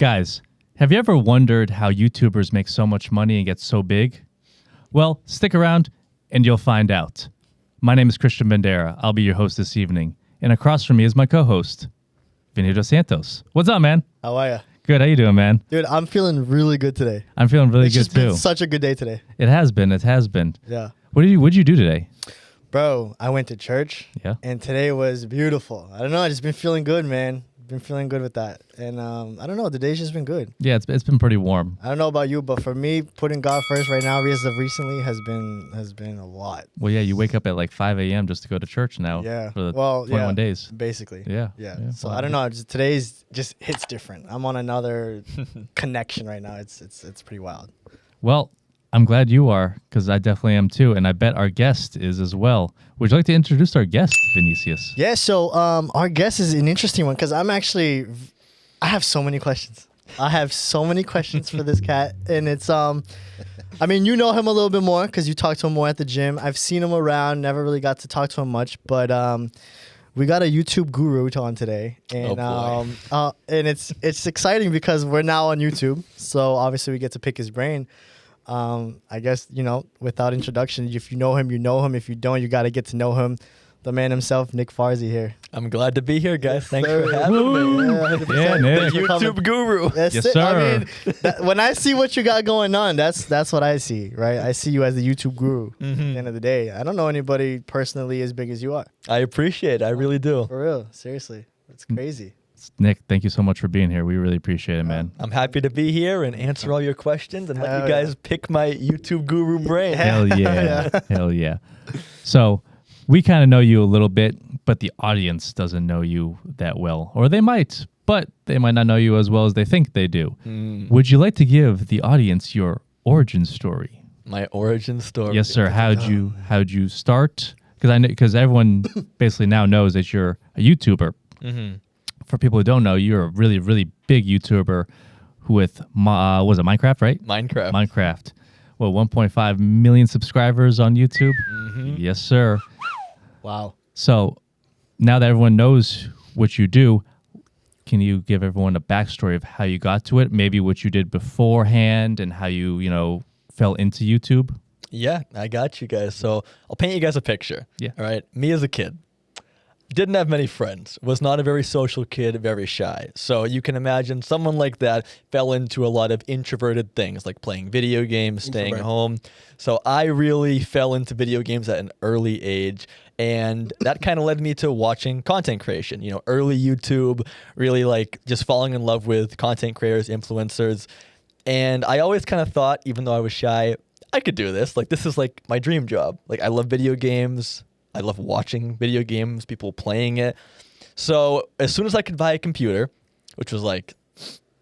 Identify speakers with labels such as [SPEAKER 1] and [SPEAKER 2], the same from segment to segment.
[SPEAKER 1] Guys, have you ever wondered how YouTubers make so much money and get so big? Well, stick around and you'll find out. My name is Christian Bandera. I'll be your host this evening. And across from me is my co-host, Vinny Dos Santos. What's up, man?
[SPEAKER 2] How are you?
[SPEAKER 1] Good. How you doing, man?
[SPEAKER 2] Dude, I'm feeling really good today.
[SPEAKER 1] I'm feeling really
[SPEAKER 2] It's
[SPEAKER 1] good
[SPEAKER 2] just been
[SPEAKER 1] too.
[SPEAKER 2] such a good day today.
[SPEAKER 1] It has been. It has been.
[SPEAKER 2] Yeah.
[SPEAKER 1] What'd you do today?
[SPEAKER 2] Bro, I went to church.
[SPEAKER 1] Yeah.
[SPEAKER 2] And today was beautiful. I don't know. I just been feeling good, man. Been feeling good with that. And I don't know. The day's just been good.
[SPEAKER 1] Yeah, it's been pretty warm.
[SPEAKER 2] I don't know about you, but for me, putting God first right now, as of recently, has been a lot.
[SPEAKER 1] Well, yeah, you wake up at like 5 a.m. just to go to church now.
[SPEAKER 2] Yeah.
[SPEAKER 1] For the
[SPEAKER 2] Well,
[SPEAKER 1] 21
[SPEAKER 2] yeah,
[SPEAKER 1] days.
[SPEAKER 2] basically.
[SPEAKER 1] Yeah.
[SPEAKER 2] So
[SPEAKER 1] Wow.
[SPEAKER 2] I don't know. Today's just hits different. I'm on another connection right now. It's pretty wild.
[SPEAKER 1] Well, I'm glad you are, because I definitely am too, and I bet our guest is as well. Would you like to introduce our guest, Vinicius?
[SPEAKER 2] Yeah, so our guest is an interesting one because I have so many questions. I have so many questions for this cat, and it's I mean, you know him a little bit more because you talk to him more at the gym. I've seen him around, never really got to talk to him much, but we got a YouTube guru on today, and and it's exciting because we're now on YouTube, so obviously we get to pick his brain. I guess, without introduction, if you know him, you know him. If you don't, you got to get to know him. The man himself, Nick Farzy here.
[SPEAKER 3] I'm glad to be here, guys. Thanks
[SPEAKER 2] sir.
[SPEAKER 3] for having me.
[SPEAKER 1] Yeah, Nick.
[SPEAKER 3] The YouTube guru.
[SPEAKER 2] That's
[SPEAKER 1] Yes,
[SPEAKER 2] it.
[SPEAKER 1] sir.
[SPEAKER 2] I mean, when I see what you got going on, that's what I see, right? I see you as the YouTube guru at the end of the day. I don't know anybody personally as big as you are.
[SPEAKER 3] I appreciate it. I really do.
[SPEAKER 2] For real. Seriously. It's crazy.
[SPEAKER 1] Nick, thank you so much for being here. We really appreciate it, man.
[SPEAKER 3] I'm happy to be here and answer all your questions and let
[SPEAKER 2] Hell
[SPEAKER 3] you guys pick my YouTube guru brain.
[SPEAKER 1] Hell yeah. Hell yeah. So we kind of know you a little bit, but the audience doesn't know you that well. Or they might, but they might not know you as well as they think they do. Would you like to give the audience your origin story?
[SPEAKER 3] My origin story.
[SPEAKER 1] Yes, sir. How'd you start? Because everyone basically now knows that you're a YouTuber. For people who don't know, you're a really, really big YouTuber with, was it Minecraft, right? Minecraft. Well, 1.5 million subscribers on YouTube? Yes, sir.
[SPEAKER 2] Wow.
[SPEAKER 1] So now that everyone knows what you do, can you give everyone a backstory of how you got to it? Maybe what you did beforehand and how you, fell into YouTube?
[SPEAKER 3] Yeah, I got you guys. So I'll paint you guys a picture.
[SPEAKER 1] Yeah.
[SPEAKER 3] All right. Me as a kid. Didn't have many friends, was not a very social kid, very shy. So you can imagine someone like that fell into a lot of introverted things like playing video games, staying home. So I really fell into video games at an early age, and that kind of led me to watching content creation, early YouTube, really like just falling in love with content creators, influencers. And I always kind of thought, even though I was shy, I could do this. Like, this is like my dream job. Like, I love video games. I love watching video games, people playing it. So as soon as I could buy a computer, which was like,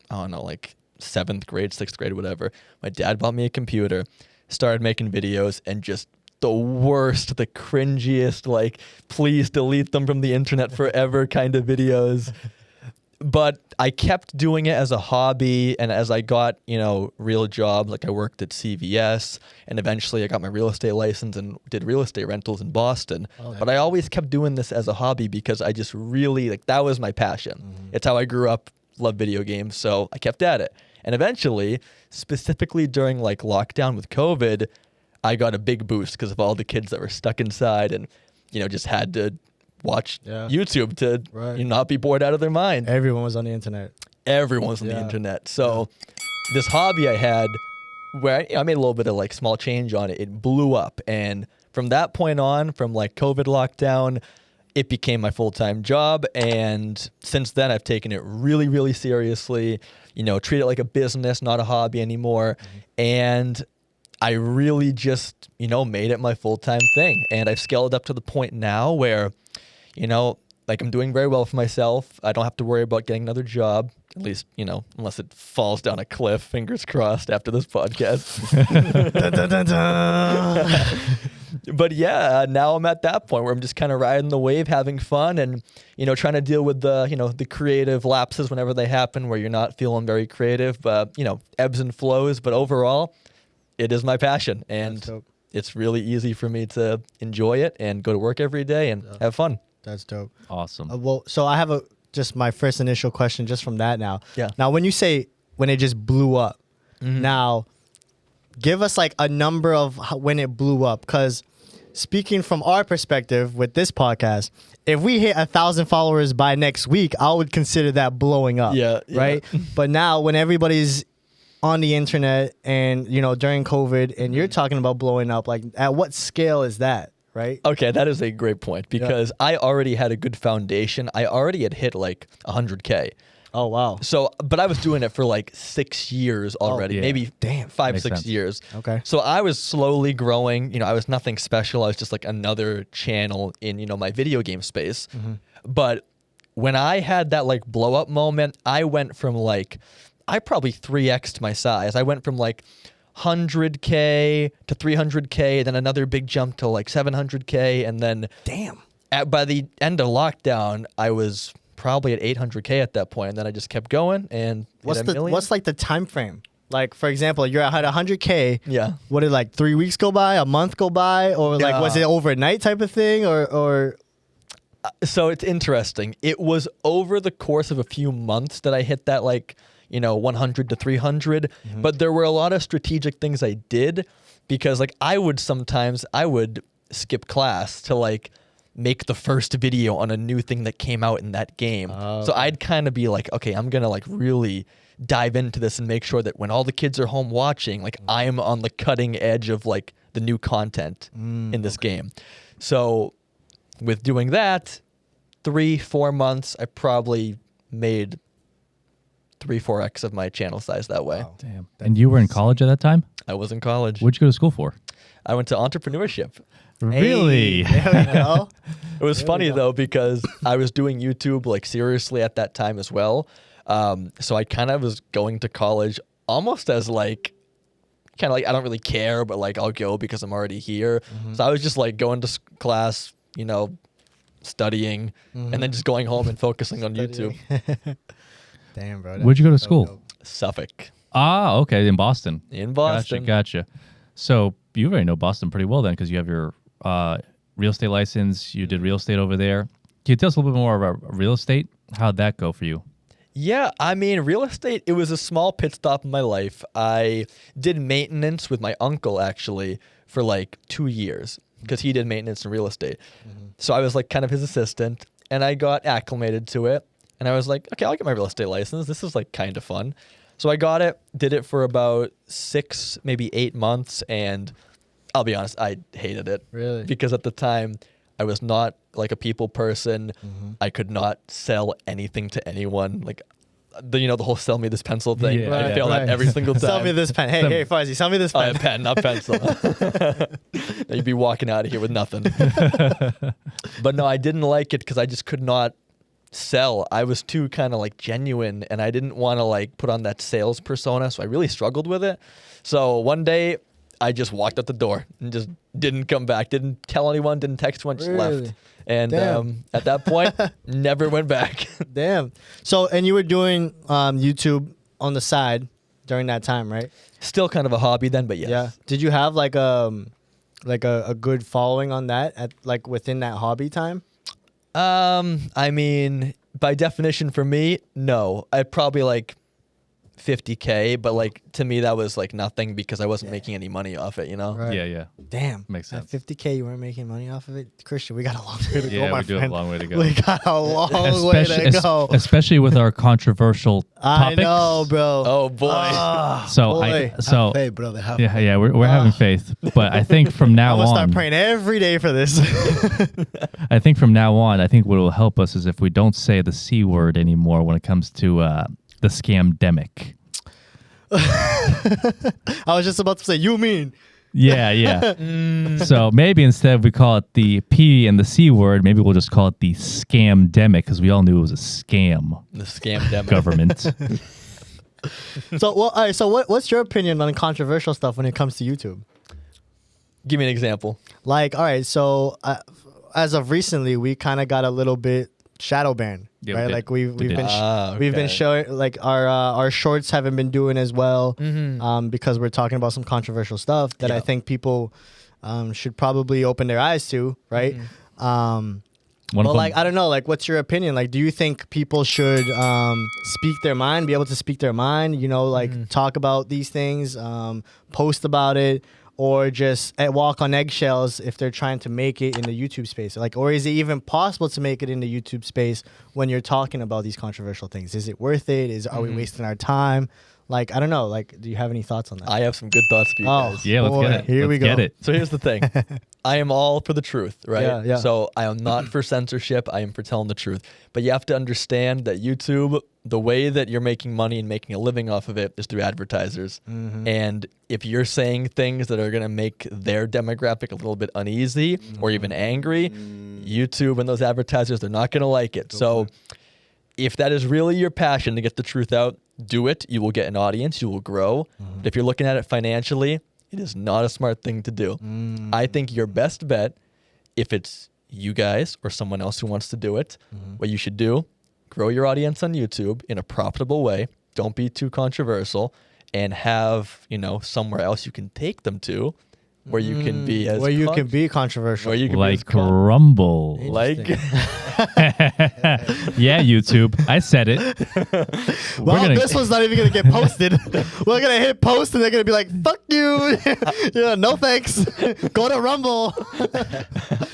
[SPEAKER 3] I don't know, like 7th grade, 6th grade, whatever, my dad bought me a computer, started making videos, and just the worst, the cringiest, like, please delete them from the internet forever kind of videos. But I kept doing it as a hobby, and as I got, real jobs, like I worked at CVS, and eventually I got my real estate license and did real estate rentals in Boston. But I always kept doing this as a hobby because I just really, that was my passion. It's how I grew up, love video games, so I kept at it. And eventually, specifically during lockdown with COVID, I got a big boost because of all the kids that were stuck inside and, just had to watch YouTube to not be bored out of their mind.
[SPEAKER 2] Everyone was on the internet.
[SPEAKER 3] Everyone's on the internet. So this hobby I had where I made a little bit of small change on it, it blew up. And from that point on, from COVID lockdown, it became my full-time job. And since then, I've taken it really, really seriously, treat it like a business, not a hobby anymore. And I really just, made it my full-time thing. And I've scaled up to the point now where I'm doing very well for myself. I don't have to worry about getting another job, at least, unless it falls down a cliff, fingers crossed, after this podcast.
[SPEAKER 2] Dun, dun, dun, dun.
[SPEAKER 3] But yeah, now I'm at that point where I'm just kind of riding the wave, having fun, and, trying to deal with the creative lapses whenever they happen where you're not feeling very creative, but, ebbs and flows. But overall, it is my passion, and it's really easy for me to enjoy it and go to work every day and have fun.
[SPEAKER 2] That's dope.
[SPEAKER 1] Awesome.
[SPEAKER 2] Well, so I have just my first initial question just from that now.
[SPEAKER 3] Yeah.
[SPEAKER 2] Now, when you say when it just blew up, now give us like a number of when it blew up. Because speaking from our perspective with this podcast, if we hit 1,000 followers by next week, I would consider that blowing up.
[SPEAKER 3] Yeah.
[SPEAKER 2] Right. But now when everybody's on the internet and, you know, during COVID and you're talking about blowing up, like at what scale is that? Right.
[SPEAKER 3] Okay, that is a great point because I already had a good foundation. I already had hit like 100K.
[SPEAKER 2] Oh, wow.
[SPEAKER 3] So, but I was doing it for like 6 years already,
[SPEAKER 1] yeah.
[SPEAKER 3] maybe
[SPEAKER 2] Damn.
[SPEAKER 3] 5,
[SPEAKER 1] Makes
[SPEAKER 3] 6
[SPEAKER 1] sense.
[SPEAKER 3] years.
[SPEAKER 2] Okay.
[SPEAKER 3] So I was slowly growing. You know, I was nothing special. I was just like another channel in, you know, my video game space. But when I had that like blow up moment, I went from like, I probably 3x'd my size. I went from like 100K to 300K, then another big jump to like 700K. And then
[SPEAKER 2] Damn.
[SPEAKER 3] by the end of lockdown, I was probably at 800K at that point, and then I just kept going. And
[SPEAKER 2] What's like the time frame? Like, for example, you're at 100K.
[SPEAKER 3] Yeah.
[SPEAKER 2] What did like 3 weeks go by, a month go by, or like was it overnight type of thing, or?
[SPEAKER 3] So it's interesting. It was over the course of a few months that I hit that like, you know, 100 to 300. But there were a lot of strategic things I did because like I would skip class to like make the first video on a new thing that came out in that game. So I'd kind of be like, okay, I'm going to like really dive into this and make sure that when all the kids are home watching, like I'm on the cutting edge of like the new content in this game. So with doing that, 3-4 months, I probably made 3-4x of my channel size that way.
[SPEAKER 2] Wow.
[SPEAKER 1] Damn. And you were in college at that time?
[SPEAKER 3] I was in college.
[SPEAKER 1] What'd you go to school for?
[SPEAKER 3] I went to entrepreneurship.
[SPEAKER 1] Really?
[SPEAKER 2] Hey, there we go.
[SPEAKER 3] It was funny though because I was doing YouTube like seriously at that time as well. So I kind of was going to college almost as like kind of like I don't really care, but like I'll go because I'm already here. So I was just like going to class, you know, studying, and then just going home and focusing on YouTube.
[SPEAKER 2] Damn, bro.
[SPEAKER 1] Where'd you go to school?
[SPEAKER 3] Suffolk
[SPEAKER 1] Ah, okay, in Boston.
[SPEAKER 3] in Boston.
[SPEAKER 1] Gotcha. So you already know Boston pretty well then because you have your real estate license. You did real estate over there. Can you tell us a little bit more about real estate? How'd that go for you?
[SPEAKER 3] Yeah, I mean, real estate, it was a small pit stop in my life. I did maintenance with my uncle, actually, for like 2 years because he did maintenance in real estate. So I was like kind of his assistant, and I got acclimated to it. And I was like, okay, I'll get my real estate license. This is like kind of fun. So I got it, did it for about 6, maybe 8 months, and I'll be honest, I hated it.
[SPEAKER 2] Really?
[SPEAKER 3] Because at the time, I was not like a people person. I could not sell anything to anyone. Like, the whole sell me this pencil thing.
[SPEAKER 1] Yeah,
[SPEAKER 3] I failed at every single time.
[SPEAKER 2] Sell me this pen. Hey, Farzy, sell me this
[SPEAKER 3] Oh,
[SPEAKER 2] pen.
[SPEAKER 3] a pen, not pencil. You'd be walking out of here with nothing. But no, I didn't like it because I just could not sell. I was too kind of like genuine, and I didn't want to like put on that sales persona, so I really struggled with it. So one day I just walked out the door and just didn't come back, didn't tell anyone, didn't text anyone, just
[SPEAKER 2] Really?
[SPEAKER 3] left. And
[SPEAKER 2] Damn.
[SPEAKER 3] at that point, never went back.
[SPEAKER 2] Damn. So, and you were doing YouTube on the side during that time, right?
[SPEAKER 3] Still kind of a hobby then, but yes.
[SPEAKER 2] Yeah. Did you have like a good following on that at like within that hobby time?
[SPEAKER 3] I mean, by definition for me, no. I'd probably like 50K, but like to me that was like nothing because I wasn't making any money off it, you know?
[SPEAKER 2] Right.
[SPEAKER 1] Yeah.
[SPEAKER 2] Damn.
[SPEAKER 1] Makes
[SPEAKER 2] At
[SPEAKER 1] sense.
[SPEAKER 2] 50K, you weren't making money off of it? Christian, we got a long way to go,
[SPEAKER 1] Yeah,
[SPEAKER 2] my
[SPEAKER 1] we do have
[SPEAKER 2] friend.
[SPEAKER 1] a long way to go.
[SPEAKER 2] We got a long way to go.
[SPEAKER 1] Especially with our controversial
[SPEAKER 2] I
[SPEAKER 1] topics.
[SPEAKER 2] know, bro.
[SPEAKER 3] Oh boy.
[SPEAKER 1] So
[SPEAKER 2] boy.
[SPEAKER 4] Have faith, brother. Have faith.
[SPEAKER 1] yeah, we're having faith. But I think from
[SPEAKER 2] I'm
[SPEAKER 1] now
[SPEAKER 2] gonna start
[SPEAKER 1] on,
[SPEAKER 2] praying every day for this.
[SPEAKER 1] I think what will help us is if we don't say the C word anymore when it comes to the scamdemic.
[SPEAKER 2] I was just about to say, you mean?
[SPEAKER 1] Yeah. So maybe instead we call it the P and the C word, maybe we'll just call it the scamdemic because we all knew it was a scam.
[SPEAKER 3] The scam demo.
[SPEAKER 1] Government.
[SPEAKER 2] So, well, all right. So, what's your opinion on controversial stuff when it comes to YouTube?
[SPEAKER 3] Give me an example.
[SPEAKER 2] Like, all right. So, as of recently, we kind of got a little bit shadow banned,
[SPEAKER 1] Yeah, we
[SPEAKER 2] right?
[SPEAKER 1] did.
[SPEAKER 2] Like we've
[SPEAKER 1] We did.
[SPEAKER 2] been we've been
[SPEAKER 3] Okay.
[SPEAKER 2] showing like our shorts haven't been doing as well, because we're talking about some controversial stuff that I
[SPEAKER 3] Yeah.
[SPEAKER 2] think people should probably open their eyes to, right?
[SPEAKER 1] One
[SPEAKER 2] Well,
[SPEAKER 1] of them,
[SPEAKER 2] like I don't know, like what's your opinion? Like, do you think people should speak their mind, be able to speak their mind? You know, like talk about these things, post about it, or just walk on eggshells if they're trying to make it in the YouTube space? Like, or is it even possible to make it in the YouTube space when you're talking about these controversial things? Is it worth it? Are we wasting our time? Like, I don't know. Like, do you have any thoughts on that?
[SPEAKER 3] I have some good thoughts for you guys.
[SPEAKER 1] yeah, let's get it.
[SPEAKER 2] Here we
[SPEAKER 1] Let's
[SPEAKER 2] go.
[SPEAKER 1] Get it.
[SPEAKER 3] So here's the thing. I am all for the truth, right?
[SPEAKER 2] Yeah, yeah.
[SPEAKER 3] So I am not for censorship. I am for telling the truth. But you have to understand that YouTube, the way that you're making money and making a living off of it is through advertisers. And if you're saying things that are going to make their demographic a little bit uneasy or even angry, YouTube and those advertisers, they're not going to like it. So if that is really your passion to get the truth out, do it. You will get an audience. You will grow. But if you're looking at it financially, it is not a smart thing to do. I think your best bet, if it's you guys or someone else who wants to do it, what you should do, grow your audience on YouTube in a profitable way. Don't be too controversial, and have, you know, somewhere else you can take them to where you can be as
[SPEAKER 2] where you can be controversial.
[SPEAKER 3] where you can
[SPEAKER 1] Like
[SPEAKER 3] be as
[SPEAKER 1] Rumble.
[SPEAKER 3] like
[SPEAKER 1] Yeah, YouTube. I said it.
[SPEAKER 2] Well, this one's not even gonna get posted. We're gonna hit post, and they're gonna be like, "Fuck you, yeah, no thanks. Go to Rumble."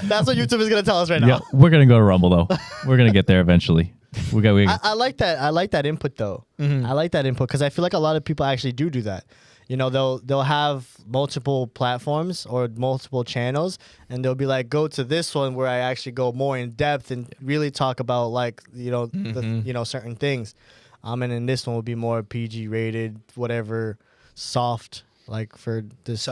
[SPEAKER 2] That's what YouTube is gonna tell us right now.
[SPEAKER 1] Yeah, we're gonna go to Rumble though. We're gonna get there eventually.
[SPEAKER 2] I like that. I like that input though. I like that input because I feel like a lot of people actually do that. You know, they'll have multiple platforms or multiple channels, and they'll be like, go to this one where I actually go more in depth and really talk about, like, you know, certain things. And in this one will be more PG rated, whatever, soft, like for this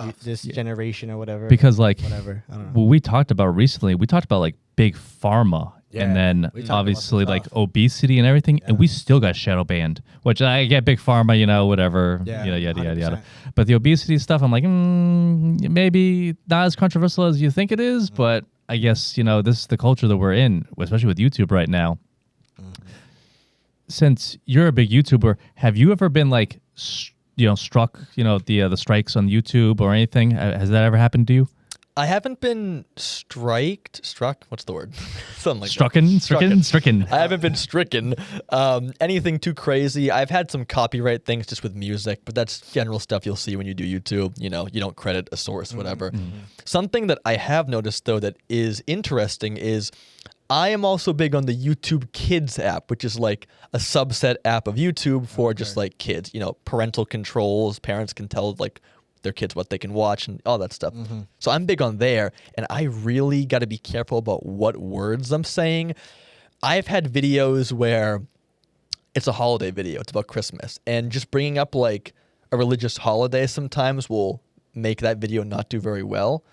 [SPEAKER 2] generation or whatever.
[SPEAKER 1] Because like
[SPEAKER 2] whatever. I don't know.
[SPEAKER 1] what we talked about recently, we talked about like big pharma.
[SPEAKER 2] Yeah,
[SPEAKER 1] and then
[SPEAKER 2] we talked about
[SPEAKER 1] obviously
[SPEAKER 2] some
[SPEAKER 1] like
[SPEAKER 2] stuff.
[SPEAKER 1] obesity and everything, and we still got shadow banned. Which I get big pharma, you know, whatever,
[SPEAKER 2] Yeah,
[SPEAKER 1] you know, yada yada
[SPEAKER 2] 100%.
[SPEAKER 1] yada. But the obesity stuff, I'm like, maybe not as controversial as you think it is. But I guess, you know, this is the culture that we're in, especially with YouTube right now. Since you're a big YouTuber, have you ever been like, struck, you know, the strikes on YouTube or anything? Has that ever happened to you?
[SPEAKER 3] I haven't been struck. What's the word? Something like
[SPEAKER 1] Stricken.
[SPEAKER 3] I haven't been stricken. Anything too crazy. I've had some copyright things just with music, but that's general stuff you'll see when you do YouTube. You know, you don't credit a source, whatever. Something that I have noticed though that is interesting is I am also big on the YouTube Kids app, which is like a subset app of YouTube for just like kids. You know, parental controls. Parents can tell like their kids what they can watch and all that stuff. So I'm big on there, and I really got to be careful about what words I'm saying. I've had videos where it's a holiday video. It's about Christmas, and just bringing up like a religious holiday sometimes will make that video not do very well.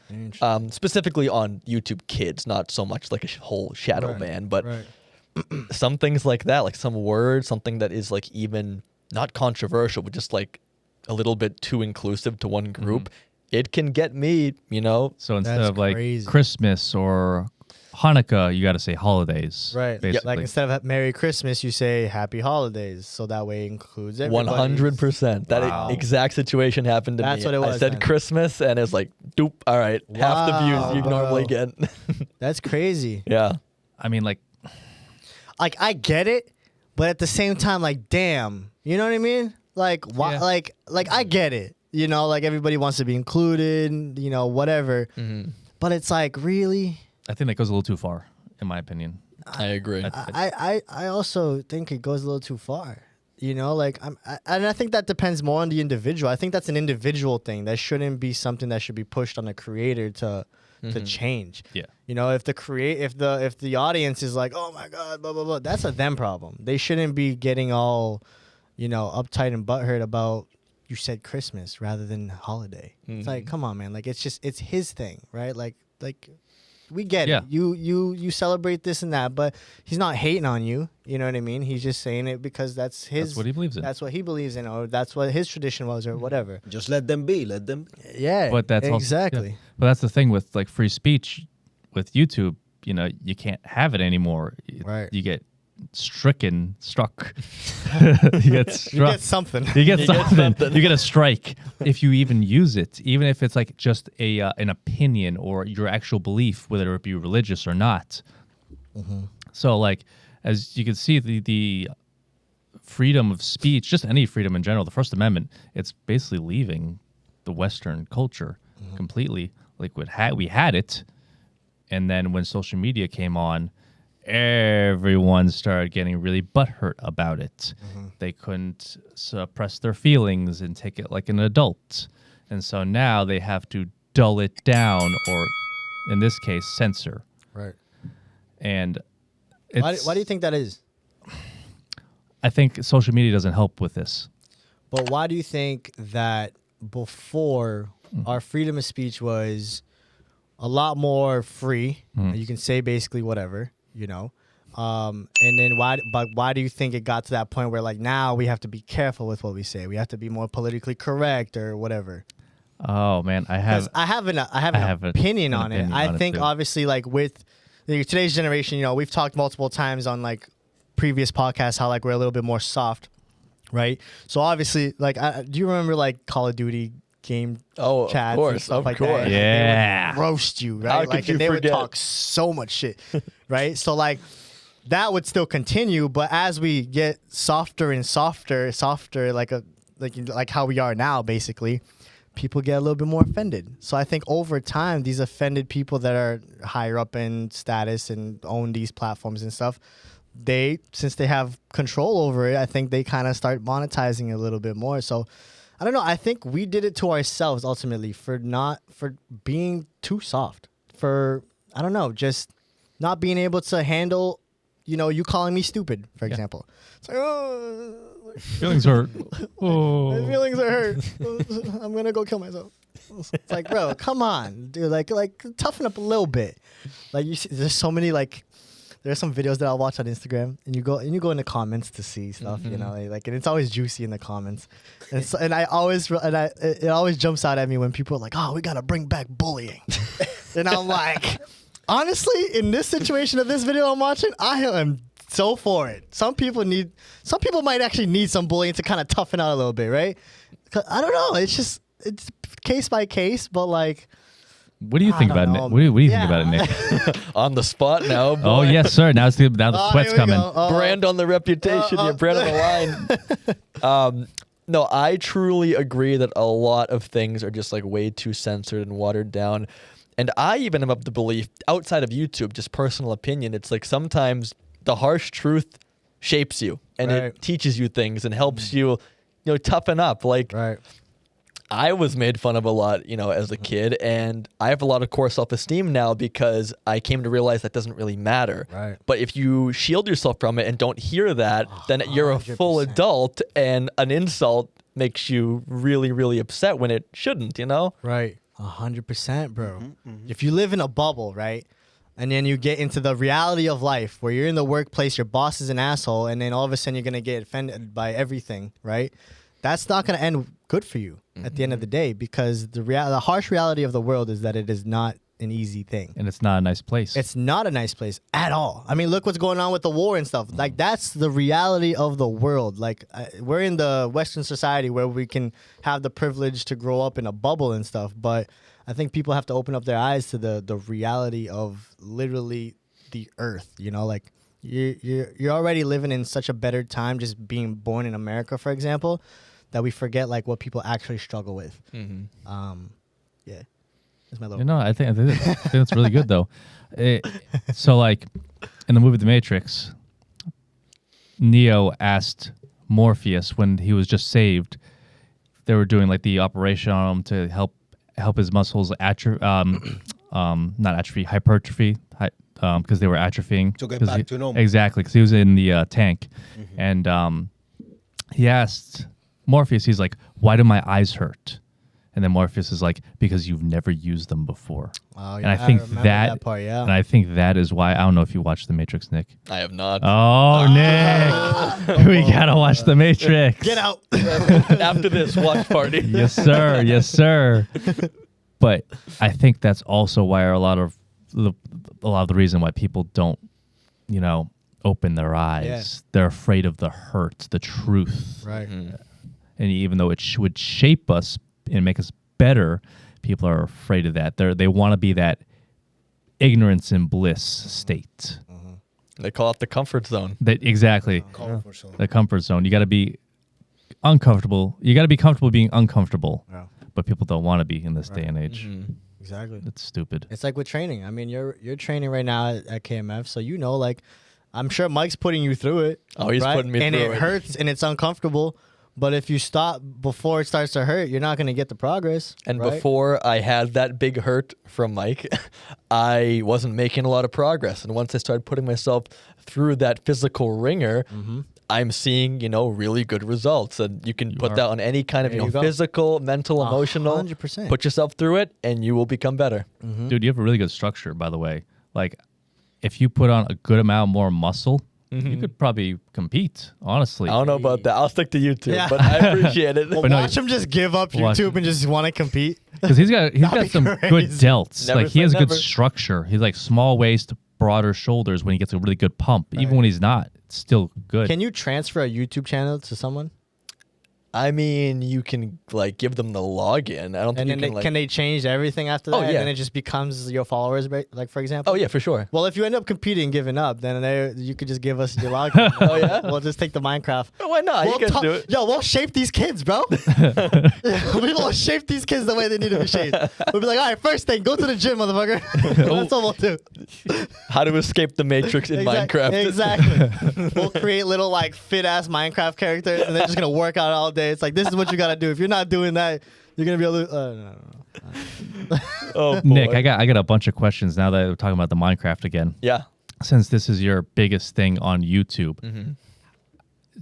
[SPEAKER 3] Specifically on YouTube Kids, not so much like a whole shadow ban, but some things like that, like some words, something that is like even not controversial, but just like a little bit too inclusive to one group, it can get me, you know.
[SPEAKER 1] So instead
[SPEAKER 2] That's
[SPEAKER 1] of like
[SPEAKER 2] crazy.
[SPEAKER 1] Christmas or Hanukkah, you got to say holidays.
[SPEAKER 2] Right.
[SPEAKER 1] Basically.
[SPEAKER 2] Like instead of Merry Christmas, you say Happy Holidays. So that way it includes everybody.
[SPEAKER 3] 100%. That exact situation happened to me.
[SPEAKER 2] That's what it was
[SPEAKER 3] I said
[SPEAKER 2] then.
[SPEAKER 3] Christmas, and it's like, doop, all right, half the views you
[SPEAKER 2] Wow,
[SPEAKER 3] normally
[SPEAKER 2] bro.
[SPEAKER 3] get.
[SPEAKER 2] That's crazy.
[SPEAKER 3] Yeah.
[SPEAKER 1] I mean, like,
[SPEAKER 2] I get it, but at the same time, like, damn, you know what I mean? Like, why?
[SPEAKER 1] Yeah.
[SPEAKER 2] Like I get it. You know, like everybody wants to be included. You know, whatever. But it's like, really.
[SPEAKER 1] I think that goes a little too far, in my opinion.
[SPEAKER 3] I agree.
[SPEAKER 2] I also think it goes a little too far. You know, like and I think that depends more on the individual. I think that's an individual thing. That shouldn't be something that should be pushed on a creator to change.
[SPEAKER 1] Yeah.
[SPEAKER 2] You know, if the audience is like, oh my God, blah blah blah, that's a them problem. They shouldn't be getting all, you know, uptight and butthurt about you said Christmas rather than holiday. It's like, come on, man. Like it's his thing, right? Like we get
[SPEAKER 1] Yeah.
[SPEAKER 2] it. You celebrate this and that, but he's not hating on you. You know what I mean? He's just saying it because that's
[SPEAKER 1] That's what he believes in.
[SPEAKER 2] That's what he believes in, or that's what his tradition was, or whatever.
[SPEAKER 4] Just let them be. Let them be.
[SPEAKER 2] Yeah,
[SPEAKER 1] But that's
[SPEAKER 2] exactly.
[SPEAKER 1] Also, yeah. But that's the thing with like free speech with YouTube. You know, you can't have it anymore.
[SPEAKER 2] Right.
[SPEAKER 1] You get struck. you get struck.
[SPEAKER 2] You get something.
[SPEAKER 1] You get
[SPEAKER 3] You get
[SPEAKER 1] something.
[SPEAKER 3] something.
[SPEAKER 1] You get a strike if you even use it, even if it's like just an opinion or your actual belief, whether it be religious or not. So like, as you can see, the freedom of speech, just any freedom in general, the First Amendment, it's basically leaving the Western culture completely. Like we had it, and then when social media came on, everyone started getting really butthurt about it. They couldn't suppress their feelings and take it like an adult. And so now they have to dull it down, or in this case, censor.
[SPEAKER 4] Right.
[SPEAKER 1] And
[SPEAKER 4] Why do you think that is?
[SPEAKER 1] I think social media doesn't help with this.
[SPEAKER 4] But why do you think that before our freedom of speech was a lot more free? You can say basically whatever, you know. And then why do you think it got to that point where like now we have to be careful with what we say? We have to be more politically correct or whatever.
[SPEAKER 1] Oh man, I have
[SPEAKER 4] an opinion on it. I think
[SPEAKER 1] too.
[SPEAKER 4] obviously like with today's generation, you know, we've talked multiple times on like previous podcasts how like we're a little bit more soft, right? So obviously, like, do you remember like Call of Duty game chats and stuff like that?
[SPEAKER 1] Yeah,
[SPEAKER 4] they would roast you, right?
[SPEAKER 3] How
[SPEAKER 4] Like,
[SPEAKER 3] could you
[SPEAKER 4] and they
[SPEAKER 3] forget?
[SPEAKER 4] would talk so much shit, right? So like that would still continue, but as we get softer and softer, like how we are now, basically, people get a little bit more offended. So I think over time, these offended people that are higher up in status and own these platforms and stuff, since they have control over it, I think they kind of start monetizing it a little bit more. So I don't know. I think we did it to ourselves ultimately for being too soft, for, I don't know, just not being able to handle, you know, you calling me stupid, for example. It's like, oh,
[SPEAKER 1] feelings hurt. Oh.
[SPEAKER 4] my feelings are hurt. I'm gonna go kill myself. It's like, bro, come on, dude. Like toughen up a little bit. Like you see, there's so many like. There's some videos that I'll watch on Instagram, and you go in the comments to see stuff, you know, like, and it's always juicy in the comments, and so, it always jumps out at me when people are like, oh, we gotta bring back bullying, and I'm like, honestly, in this situation of this video I'm watching, I am so for it. Some people might actually need some bullying to kind of toughen out a little bit, right? 'Cause I don't know, it's case by case, but like.
[SPEAKER 1] What do you think about it, Nick? What do you think about it, Nick?
[SPEAKER 3] On the spot now. Boy.
[SPEAKER 1] Oh yes, sir. Now the sweat's coming.
[SPEAKER 3] Brand on the reputation. You brand on the line. No, I truly agree that a lot of things are just like way too censored and watered down. And I even am of the belief, outside of YouTube, just personal opinion, it's like sometimes the harsh truth shapes you and it teaches you things and helps you toughen up. Like, I was made fun of a lot, as a kid, and I have a lot of core self-esteem now because I came to realize that doesn't really matter.
[SPEAKER 4] Right.
[SPEAKER 3] But if you shield yourself from it and don't hear that, then you're a full adult, and an insult makes you really, really upset when it shouldn't,
[SPEAKER 4] Right. 100%, bro. If you live in a bubble, right, and then you get into the reality of life where you're in the workplace, your boss is an asshole, and then all of a sudden you're going to get offended by everything, right? That's not going to end good for you at the end of the day, because the harsh reality of the world is that it is not an easy thing.
[SPEAKER 1] And it's not a nice place.
[SPEAKER 4] It's not a nice place at all. I mean, look what's going on with the war and stuff. Like, that's the reality of the world. Like, we're in the Western society where we can have the privilege to grow up in a bubble and stuff, but I think people have to open up their eyes to the reality of literally the earth, like you're already living in such a better time just being born in America, for example, that we forget like what people actually struggle with. Yeah, that's my little.
[SPEAKER 1] I think that's really good though. So like in the movie The Matrix, Neo asked Morpheus when he was just saved. They were doing like the operation on him to help his muscles not atrophy, hypertrophy, because they were atrophying.
[SPEAKER 5] To get back to normal.
[SPEAKER 1] Exactly, because he was in the tank, and he asked Morpheus, he's like, "Why do my eyes hurt?" And then Morpheus is like, "Because you've never used them before."
[SPEAKER 4] Oh, yeah,
[SPEAKER 1] and I think
[SPEAKER 4] remember
[SPEAKER 1] that
[SPEAKER 4] part, yeah.
[SPEAKER 1] and I think that is why, I don't know if you watched The Matrix, Nick.
[SPEAKER 3] I have not.
[SPEAKER 1] Oh, Nick, we gotta watch The Matrix.
[SPEAKER 4] Get out.
[SPEAKER 3] After this watch party.
[SPEAKER 1] Yes, sir. Yes, sir. But I think that's also why a lot of the reason why people don't, open their eyes.
[SPEAKER 4] Yeah.
[SPEAKER 1] They're afraid of the hurt, the truth.
[SPEAKER 4] Right.
[SPEAKER 1] And even though it would shape us and make us better, people are afraid of that. They want to be that ignorance and bliss state.
[SPEAKER 3] They call it the comfort zone.
[SPEAKER 1] Exactly.
[SPEAKER 2] Comfort zone.
[SPEAKER 1] The comfort zone. You got to be uncomfortable. You got to be comfortable being uncomfortable.
[SPEAKER 2] Yeah.
[SPEAKER 1] But people don't want to be in this day and age.
[SPEAKER 2] Exactly.
[SPEAKER 1] It's stupid.
[SPEAKER 2] It's like with training. I mean, you're training right now at KMF, so you know, like, I'm sure Mike's putting you through it.
[SPEAKER 3] Oh, he's
[SPEAKER 2] right?
[SPEAKER 3] putting me
[SPEAKER 2] and
[SPEAKER 3] through
[SPEAKER 2] it. And it hurts and it's uncomfortable. But if you stop before it starts to hurt, you're not going to get the progress.
[SPEAKER 3] And
[SPEAKER 2] right?
[SPEAKER 3] before I had that big hurt from Mike, I wasn't making a lot of progress. And once I started putting myself through that physical ringer, I'm seeing, really good results. And you can put that on any kind of,
[SPEAKER 2] There you go.
[SPEAKER 3] physical, mental, emotional.
[SPEAKER 2] 100%.
[SPEAKER 3] Put yourself through it and you will become better.
[SPEAKER 1] Dude, you have a really good structure, by the way. Like, if you put on a good amount more muscle, you could probably compete, honestly.
[SPEAKER 3] I don't know about that. I'll stick to YouTube,
[SPEAKER 2] Yeah.
[SPEAKER 3] but I appreciate it.
[SPEAKER 2] Well,
[SPEAKER 1] But no,
[SPEAKER 2] watch him just give up
[SPEAKER 1] Watch
[SPEAKER 2] YouTube
[SPEAKER 1] him.
[SPEAKER 2] and just want to compete.
[SPEAKER 1] Because he's got
[SPEAKER 2] That'd
[SPEAKER 1] some
[SPEAKER 2] be
[SPEAKER 1] good
[SPEAKER 2] crazy.
[SPEAKER 1] delts.
[SPEAKER 3] Never
[SPEAKER 1] Like, he
[SPEAKER 3] say
[SPEAKER 1] has good
[SPEAKER 3] never.
[SPEAKER 1] structure. He's like small waist, broader shoulders when he gets a really good pump. Even when he's not, it's still good.
[SPEAKER 2] Can you transfer a YouTube channel to someone?
[SPEAKER 3] I mean, you can give them the login. I don't think
[SPEAKER 2] And
[SPEAKER 3] you
[SPEAKER 2] then
[SPEAKER 3] can
[SPEAKER 2] can they change everything after that?
[SPEAKER 3] Oh,
[SPEAKER 2] And
[SPEAKER 3] yeah.
[SPEAKER 2] then it just becomes your followers, like, for example?
[SPEAKER 3] Oh yeah, for sure.
[SPEAKER 2] Well, if you end up competing and giving up, then you could just give us your login.
[SPEAKER 3] Oh yeah.
[SPEAKER 2] We'll just take the Minecraft.
[SPEAKER 3] Why not? You guys do it.
[SPEAKER 2] Yo, we'll shape these kids, bro. We will shape these kids the way they need to be shaped. We'll be like, all right, first thing, go to the gym, motherfucker. That's all we'll do.
[SPEAKER 3] How to escape the matrix in Minecraft.
[SPEAKER 2] Exactly. We'll create little fit ass Minecraft characters, and they're just gonna work out all day. It's like, this is what you gotta do. If you're not doing that, you're gonna be able to. No.
[SPEAKER 3] Oh,
[SPEAKER 1] Nick,
[SPEAKER 3] boy.
[SPEAKER 1] I got a bunch of questions now that we're talking about the Minecraft again.
[SPEAKER 3] Yeah.
[SPEAKER 1] Since this is your biggest thing on YouTube,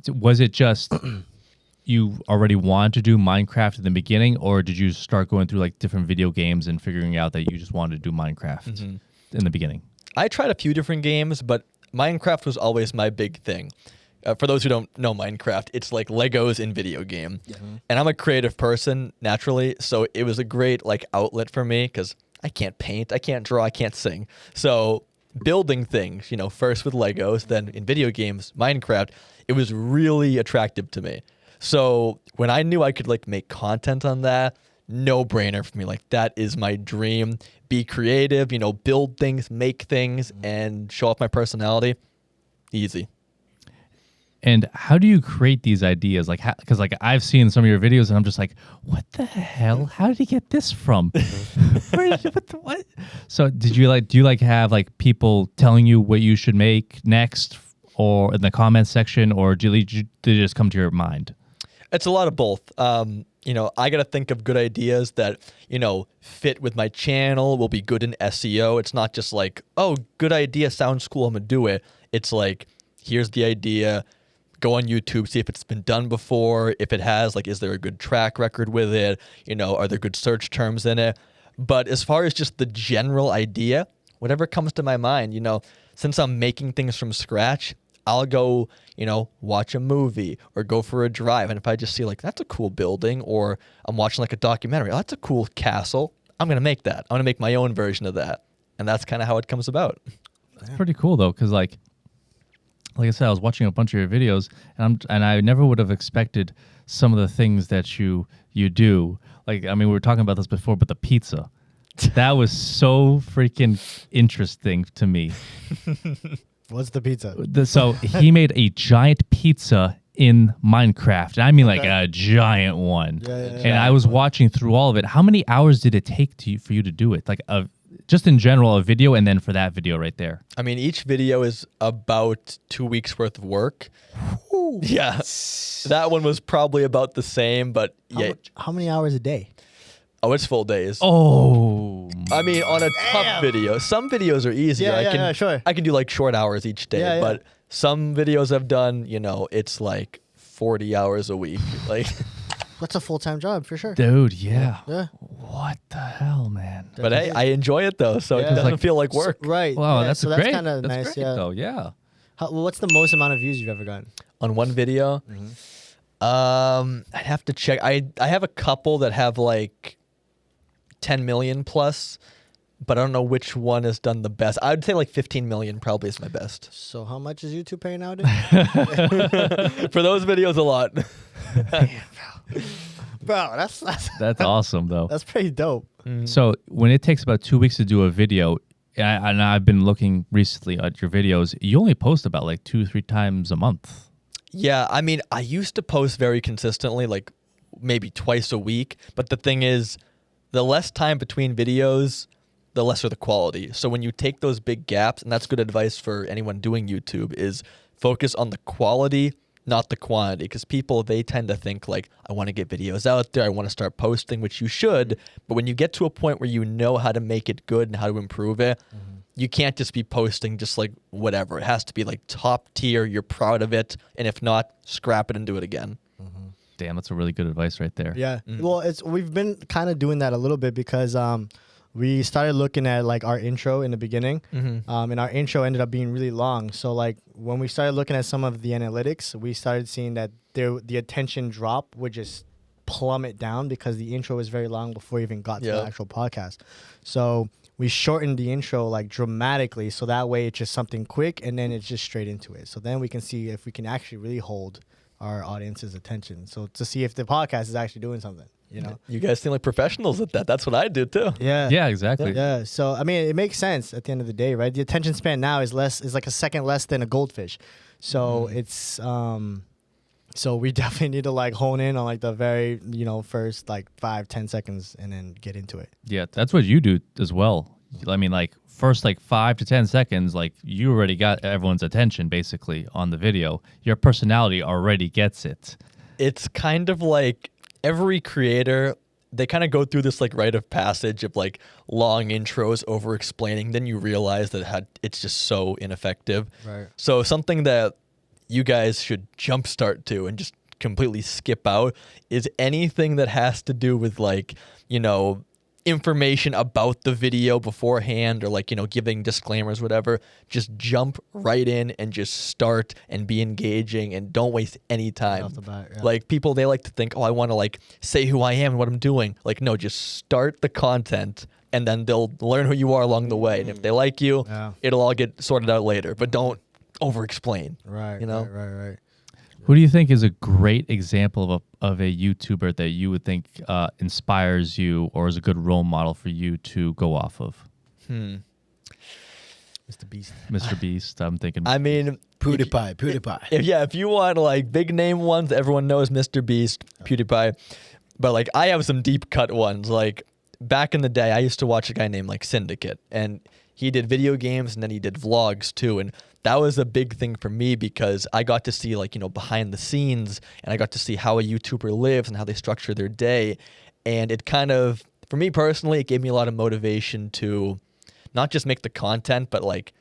[SPEAKER 1] was it just you already wanted to do Minecraft in the beginning, or did you start going through different video games and figuring out that you just wanted to do Minecraft in the beginning?
[SPEAKER 3] I tried a few different games, but Minecraft was always my big thing. For those who don't know Minecraft, it's like Legos in video game. And I'm a creative person naturally, so it was a great outlet for me because I can't paint, I can't draw, I can't sing. So building things, first with Legos, then in video games, Minecraft, it was really attractive to me. So when I knew I could make content on that, no brainer for me. That is my dream. Be creative, build things, make things, and show off my personality. Easy.
[SPEAKER 1] And how do you create these ideas? Because I've seen some of your videos and I'm just like, what the hell? How did he get this from? Where did you, what? So do you have people telling you what you should make next, or in the comment section, or did it just come to your mind?
[SPEAKER 3] It's a lot of both. I got to think of good ideas that, fit with my channel, will be good in SEO. It's not just oh, good idea, sounds cool, I'm going to do it. It's here's the idea. Go on YouTube, see if it's been done before. If it has, is there a good track record with it? Are there good search terms in it? But as far as just the general idea, whatever comes to my mind, since I'm making things from scratch, I'll go, watch a movie or go for a drive. And if I just see that's a cool building, or I'm watching a documentary, oh, that's a cool castle, I'm going to make that. I'm going to make my own version of that. And that's kind of how it comes about.
[SPEAKER 1] That's pretty cool though, because like I said, I was watching a bunch of your videos, and I never would have expected some of the things that you do. We were talking about this before, but the pizza, that was so freaking interesting to me.
[SPEAKER 2] What's the pizza?
[SPEAKER 1] So he made a giant pizza in Minecraft. And I mean a giant one.
[SPEAKER 2] Yeah.
[SPEAKER 1] And I was watching through all of it. How many hours did it take for you to do it? Just in general, a video, and then for that video right there.
[SPEAKER 3] I mean, each video is about 2 weeks worth of work.
[SPEAKER 2] Ooh.
[SPEAKER 3] Yeah. That one was probably about the same, but yeah.
[SPEAKER 2] How many hours a day?
[SPEAKER 3] Oh, it's full days.
[SPEAKER 1] Oh.
[SPEAKER 3] I mean, on a tough video. Some videos are easier.
[SPEAKER 2] Yeah, sure.
[SPEAKER 3] I can do short hours each day,
[SPEAKER 2] Yeah.
[SPEAKER 3] but some videos I've done, it's 40 hours a week.
[SPEAKER 2] That's a full-time job for sure.
[SPEAKER 1] Dude, yeah.
[SPEAKER 2] Yeah.
[SPEAKER 1] What the hell, man?
[SPEAKER 3] But hey, I enjoy it though, so
[SPEAKER 2] Yeah.
[SPEAKER 3] it doesn't feel like work.
[SPEAKER 2] Right.
[SPEAKER 1] Wow,
[SPEAKER 2] yeah,
[SPEAKER 1] that's
[SPEAKER 2] so
[SPEAKER 1] great.
[SPEAKER 2] That's kind of
[SPEAKER 1] That's
[SPEAKER 2] nice.
[SPEAKER 1] great,
[SPEAKER 2] Yeah.
[SPEAKER 1] though. Yeah.
[SPEAKER 2] What's the most amount of views you've ever gotten?
[SPEAKER 3] On one video, I'd have to check. I have a couple that have 10 million plus, but I don't know which one has done the best. I'd say 15 million probably is my best.
[SPEAKER 2] So how much is YouTube paying nowadays?
[SPEAKER 3] For those videos, a lot.
[SPEAKER 2] Bro, that's
[SPEAKER 1] That's awesome, though.
[SPEAKER 2] that's pretty dope.
[SPEAKER 1] So when it takes about 2 weeks to do a video, and I've been looking recently at your videos. You only post about like 2-3 times a month.
[SPEAKER 3] Yeah, I mean, I used to post very consistently, like maybe twice a week. But the thing is, the less time between videos, the lesser the quality. So when you take those big gaps, and that's good advice for anyone doing YouTube, is focus on the quality, not the quantity. Because people, they tend to think like, I want to get videos out there, I want to start posting, which you should. But when you get to a point where you know how to make it good and how to improve it, you can't just be posting just like whatever. It has to be like top tier, you're proud of it. And if not, scrap it and do it again.
[SPEAKER 1] Damn, that's a really good advice right there.
[SPEAKER 4] Yeah. Well, we've been kind of doing that a little bit because we started looking at like our intro in the beginning, and our intro ended up being really long. So like when we started looking at some of the analytics, we started seeing that the attention drop would just plummet down because the intro was very long before we even got to the actual podcast. So we shortened the intro like dramatically, so that way it's just something quick and then it's just straight into it. So then we can see if we can actually really hold our audience's attention. So to see if the podcast is actually doing something, you know.
[SPEAKER 3] You guys seem like professionals at that. That's what I do too.
[SPEAKER 4] Yeah.
[SPEAKER 1] Yeah, exactly.
[SPEAKER 4] Yeah. So I mean, it makes sense at the end of the day, right? The attention span now is like a second less than a goldfish. So it's so we definitely need to like hone in on like the very, first like 5-10 seconds and then get into it.
[SPEAKER 1] Yeah, that's what you do as well. I mean, like first like 5 to 10 seconds, like you already got everyone's attention basically on the video. Your personality already gets it.
[SPEAKER 3] It's kind of like every creator, they kind of go through this like rite of passage of like long intros over explaining. Then you realize that it's just so ineffective.
[SPEAKER 4] Right.
[SPEAKER 3] So something that you guys should jumpstart to and just completely skip out is anything that has to do with like, information about the video beforehand or like, giving disclaimers, whatever. Just jump right in and just start and be engaging and don't waste any time.
[SPEAKER 4] Off the bat, yeah.
[SPEAKER 3] Like people, they like to think, oh, I want to like say who I am and what I'm doing. Like, no, just start the content and then they'll learn who you are along the way. And if they like you, it'll all get sorted out later, but don't over explain.
[SPEAKER 4] Right. Right.
[SPEAKER 1] Who do you think is a great example of a YouTuber that you would think inspires you or is a good role model for you to go off of?
[SPEAKER 4] Mr. Beast.
[SPEAKER 1] Mr. Beast, I'm thinking.
[SPEAKER 3] I mean,
[SPEAKER 2] PewDiePie.
[SPEAKER 3] If you want like big name ones, everyone knows Mr. Beast, PewDiePie. But like I have some deep cut ones. Like back in the day, I used to watch a guy named like Syndicate, and he did video games and then he did vlogs too. And that was a big thing for me because I got to see like, behind the scenes, and I got to see how a YouTuber lives and how they structure their day. And it kind of, for me personally, it gave me a lot of motivation to not just make the content, but like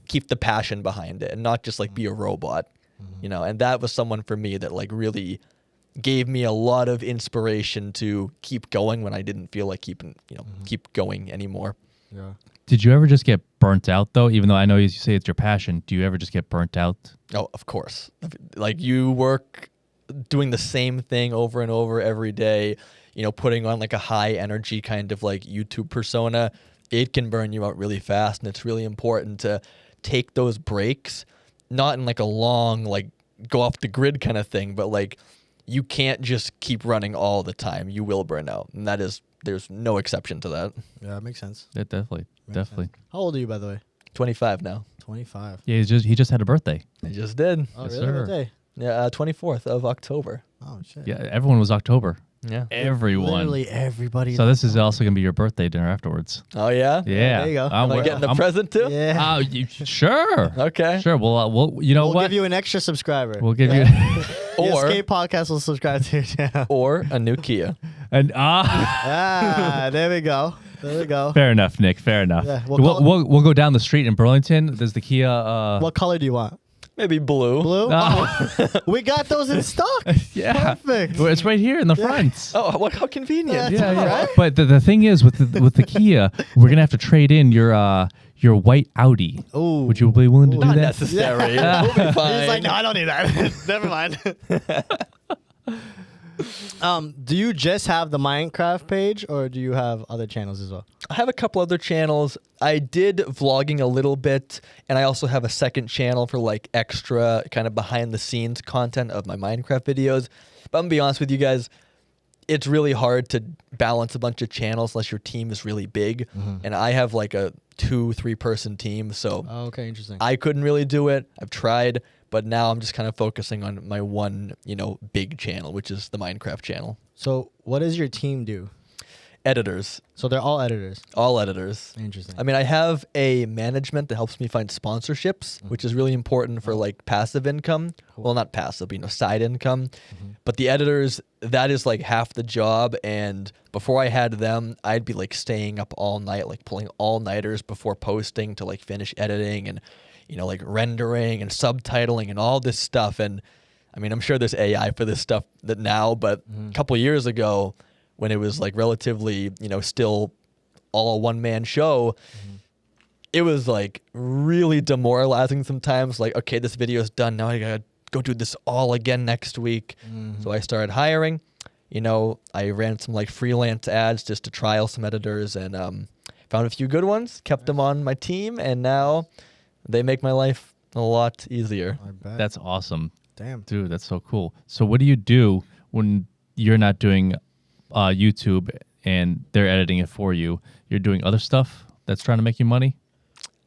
[SPEAKER 3] keep the passion behind it and not just like be a robot, and that was someone for me that like really gave me a lot of inspiration to keep going when I didn't feel like keep going anymore.
[SPEAKER 4] Yeah.
[SPEAKER 1] Did you ever just get burnt out though? Even though I know you say it's your passion, do you ever just get burnt out?
[SPEAKER 3] Oh, of course. Like you work doing the same thing over and over every day, putting on like a high energy kind of like YouTube persona, it can burn you out really fast. And it's really important to take those breaks, not in like a long, like go off the grid kind of thing, but like you can't just keep running all the time. You will burn out. And there's no exception to that.
[SPEAKER 4] Yeah, that makes sense.
[SPEAKER 1] Yeah, definitely.
[SPEAKER 4] How old are you, by the way?
[SPEAKER 3] 25 now.
[SPEAKER 4] 25.
[SPEAKER 1] Yeah, he just had a birthday.
[SPEAKER 3] I just did.
[SPEAKER 4] Oh,
[SPEAKER 1] Yes,
[SPEAKER 4] really?
[SPEAKER 1] sir.
[SPEAKER 4] What day?
[SPEAKER 3] Yeah, 24th of October.
[SPEAKER 4] Oh, shit.
[SPEAKER 1] Yeah, everyone was October.
[SPEAKER 3] Yeah.
[SPEAKER 1] Everyone.
[SPEAKER 4] Literally everybody.
[SPEAKER 1] So this is also gonna be your birthday dinner afterwards.
[SPEAKER 3] Oh, yeah?
[SPEAKER 1] Yeah.
[SPEAKER 4] there you go.
[SPEAKER 3] Am I getting a present too?
[SPEAKER 4] Yeah.
[SPEAKER 1] Sure.
[SPEAKER 3] Okay.
[SPEAKER 1] Sure. We'll you know
[SPEAKER 4] We'll
[SPEAKER 1] what?
[SPEAKER 4] give you an extra subscriber.
[SPEAKER 1] We'll give you
[SPEAKER 4] The
[SPEAKER 3] Or,
[SPEAKER 4] Escape Podcast will subscribe to your channel.
[SPEAKER 3] or a new Kia.
[SPEAKER 1] and
[SPEAKER 4] There we go. There we go.
[SPEAKER 1] fair enough, Nick. Fair enough.
[SPEAKER 4] Yeah,
[SPEAKER 1] we'll go down the street in Burlington. There's the Kia.
[SPEAKER 4] What color do you want?
[SPEAKER 3] Maybe blue.
[SPEAKER 4] Blue?
[SPEAKER 1] Oh.
[SPEAKER 4] Oh. We got those in stock.
[SPEAKER 1] Yeah.
[SPEAKER 4] Perfect.
[SPEAKER 1] Well, it's right here in the front.
[SPEAKER 3] Oh, how convenient.
[SPEAKER 4] Yeah,
[SPEAKER 1] Yeah. But the thing is with the Kia, we're gonna have to trade in your white Audi.
[SPEAKER 4] Ooh.
[SPEAKER 1] Would you be willing to do
[SPEAKER 3] Not
[SPEAKER 1] that?
[SPEAKER 3] necessary.
[SPEAKER 1] Yeah.
[SPEAKER 3] We'll be fine.
[SPEAKER 4] He's like, no, I don't need that. Never mind. Do you just have the Minecraft page, or do you have other channels as well?
[SPEAKER 3] I have a couple other channels. I did vlogging a little bit, and I also have a second channel for like extra kind of behind the scenes content of my Minecraft videos. But I'm gonna be honest with you guys, it's really hard to balance a bunch of channels unless your team is really big. And I have like a 2-3 person team. So
[SPEAKER 2] okay, interesting.
[SPEAKER 3] I couldn't really do it. I've tried, but now I'm just kind of focusing on my one, big channel, which is the Minecraft channel.
[SPEAKER 2] So what does your team do?
[SPEAKER 3] Editors.
[SPEAKER 2] So they're all editors.
[SPEAKER 3] All editors.
[SPEAKER 2] Interesting.
[SPEAKER 3] I mean, I have a management that helps me find sponsorships, which is really important for like passive income.
[SPEAKER 2] Cool.
[SPEAKER 3] Well, not passive, side income. But the editors, that is like half the job. And before I had them, I'd be like staying up all night, like pulling all-nighters before posting to like finish editing and, like rendering and subtitling and all this stuff. And I mean, I'm sure there's AI for this stuff that now, but a couple years ago, when it was like relatively, still all a one-man show, it was like really demoralizing sometimes. Like, okay, this video's done. Now I gotta go do this all again next week. So I started hiring. I ran some like freelance ads just to trial some editors and found a few good ones, kept them on my team, and now they make my life a lot easier.
[SPEAKER 2] I bet.
[SPEAKER 1] That's awesome.
[SPEAKER 2] Damn.
[SPEAKER 1] Dude, that's so cool. So what do you do when you're not doing YouTube and they're editing it for you? You're doing other stuff that's trying to make you money?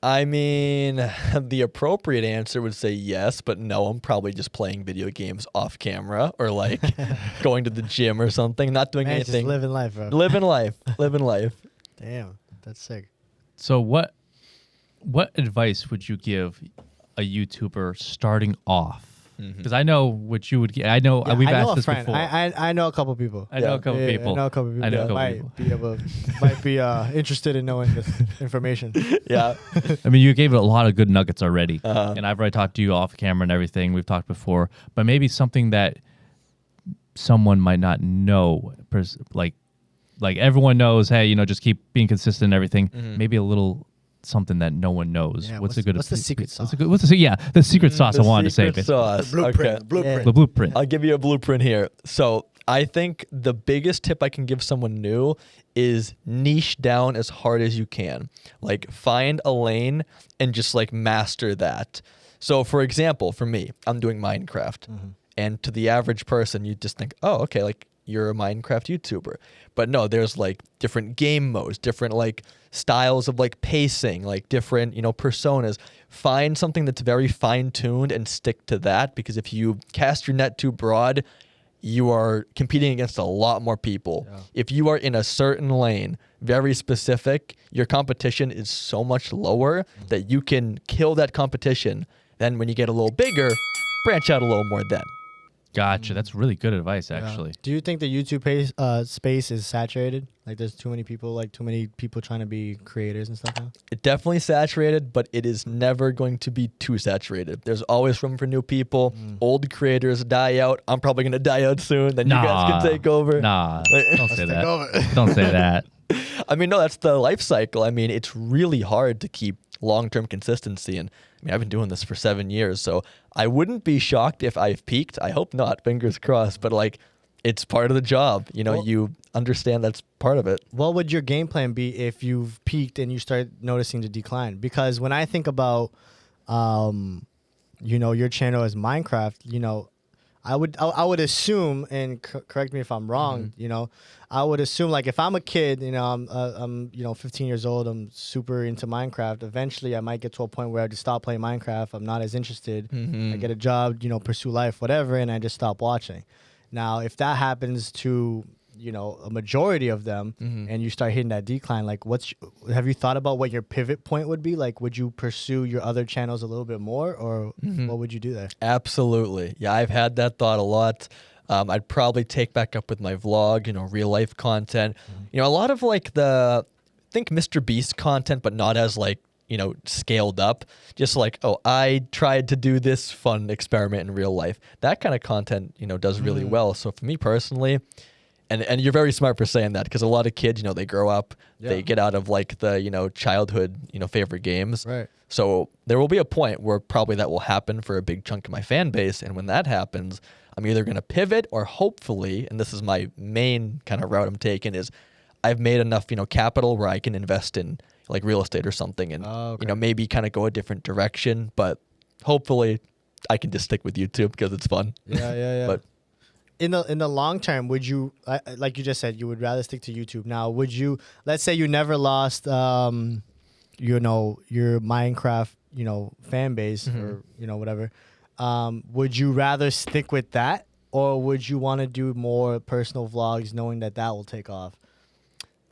[SPEAKER 3] I mean, the appropriate answer would say yes, but no, I'm probably just playing video games off camera or like going to the gym or something, not doing
[SPEAKER 2] Man,
[SPEAKER 3] anything.
[SPEAKER 2] just living life, bro.
[SPEAKER 3] Living life. Living life.
[SPEAKER 2] Damn, that's sick.
[SPEAKER 1] So what advice would you give a YouTuber starting off? Because I know what you would get. I know we've asked this before.
[SPEAKER 2] I know a couple people.
[SPEAKER 1] I know a couple people.
[SPEAKER 2] I know a couple people
[SPEAKER 1] I know a
[SPEAKER 2] that
[SPEAKER 1] couple people.
[SPEAKER 2] might be interested in knowing this information.
[SPEAKER 3] Yeah.
[SPEAKER 1] I mean, you gave it a lot of good nuggets already,
[SPEAKER 3] Uh-huh.
[SPEAKER 1] and I've already talked to you off camera and everything. We've talked before, but maybe something that someone might not know, like everyone knows. Hey, just keep being consistent and everything. Maybe a little something that no one knows.
[SPEAKER 2] Yeah,
[SPEAKER 1] what's
[SPEAKER 2] the secret sauce?
[SPEAKER 1] The secret sauce I wanted to say.
[SPEAKER 3] Secret sauce.
[SPEAKER 2] Blueprint.
[SPEAKER 3] Okay.
[SPEAKER 2] Blueprint.
[SPEAKER 1] The blueprint.
[SPEAKER 3] I'll give you a blueprint here. So I think the biggest tip I can give someone new is niche down as hard as you can. Like find a lane and just like master that. So for example, for me, I'm doing Minecraft. And to the average person, you just think, oh, okay, like you're a Minecraft YouTuber. But no, there's like different game modes, different like styles of like pacing, like different, personas. Find something that's very fine-tuned and stick to that, because if you cast your net too broad, you are competing against a lot more people. Yeah. If you are in a certain lane, very specific, your competition is so much lower that you can kill that competition. Then when you get a little bigger, branch out a little more then.
[SPEAKER 1] Gotcha. That's really good advice, actually.
[SPEAKER 2] Do you think the YouTube space is saturated? Like there's too many people trying to be creators and stuff now?
[SPEAKER 3] It definitely saturated, but it is never going to be too saturated. There's always room for new people. Old creators die out. I'm probably going to die out soon. Then you guys can take over.
[SPEAKER 1] Nah, don't say that.
[SPEAKER 2] over.
[SPEAKER 1] Don't say that.
[SPEAKER 3] I mean, no, that's the life cycle. I mean, it's really hard to keep long-term consistency. And I mean, I've been doing this for 7 years, so I wouldn't be shocked if I've peaked. I hope not, fingers crossed. But like, it's part of the job. Well, you understand that's part of it.
[SPEAKER 2] What would your game plan be if you've peaked and you start noticing the decline? Because when I think about, your channel as Minecraft, I would assume, and correct me if I'm wrong, I would assume like if I'm a kid, I'm 15 years old, I'm super into Minecraft. Eventually, I might get to a point where I just stop playing Minecraft. I'm not as interested. I get a job, pursue life, whatever, and I just stop watching. Now, if that happens to a majority of them, and you start hitting that decline, like have you thought about what your pivot point would be? Like, would you pursue your other channels a little bit more, or what would you do there?
[SPEAKER 3] Absolutely. Yeah, I've had that thought a lot. I'd probably take back up with my vlog, real life content. A lot of like think Mr. Beast content, but not as like, scaled up. Just like, oh, I tried to do this fun experiment in real life. That kind of content, does really well. So for me personally, and you're very smart for saying that, because a lot of kids, they grow up, they get out of like the, childhood, favorite games.
[SPEAKER 2] Right.
[SPEAKER 3] So there will be a point where probably that will happen for a big chunk of my fan base. And when that happens, I'm either going to pivot or hopefully, and this is my main kind of route I'm taking, is I've made enough, capital where I can invest in like real estate or something and, maybe kind of go a different direction. But hopefully I can just stick with YouTube because it's fun.
[SPEAKER 2] Yeah.
[SPEAKER 3] But
[SPEAKER 2] in the long term, would you, like you just said, you would rather stick to YouTube? Now, would you, let's say you never lost
[SPEAKER 4] your Minecraft, fan base or whatever, would you rather stick with that, or would you want to do more personal vlogs, knowing that will take off?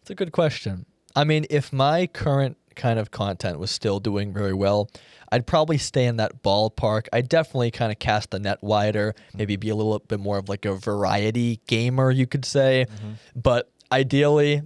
[SPEAKER 3] It's a good question. I mean, if my current kind of content was still doing very well, I'd probably stay in that ballpark. I'd definitely kind of cast the net wider, maybe be a little bit more of like a variety gamer, you could say. But ideally,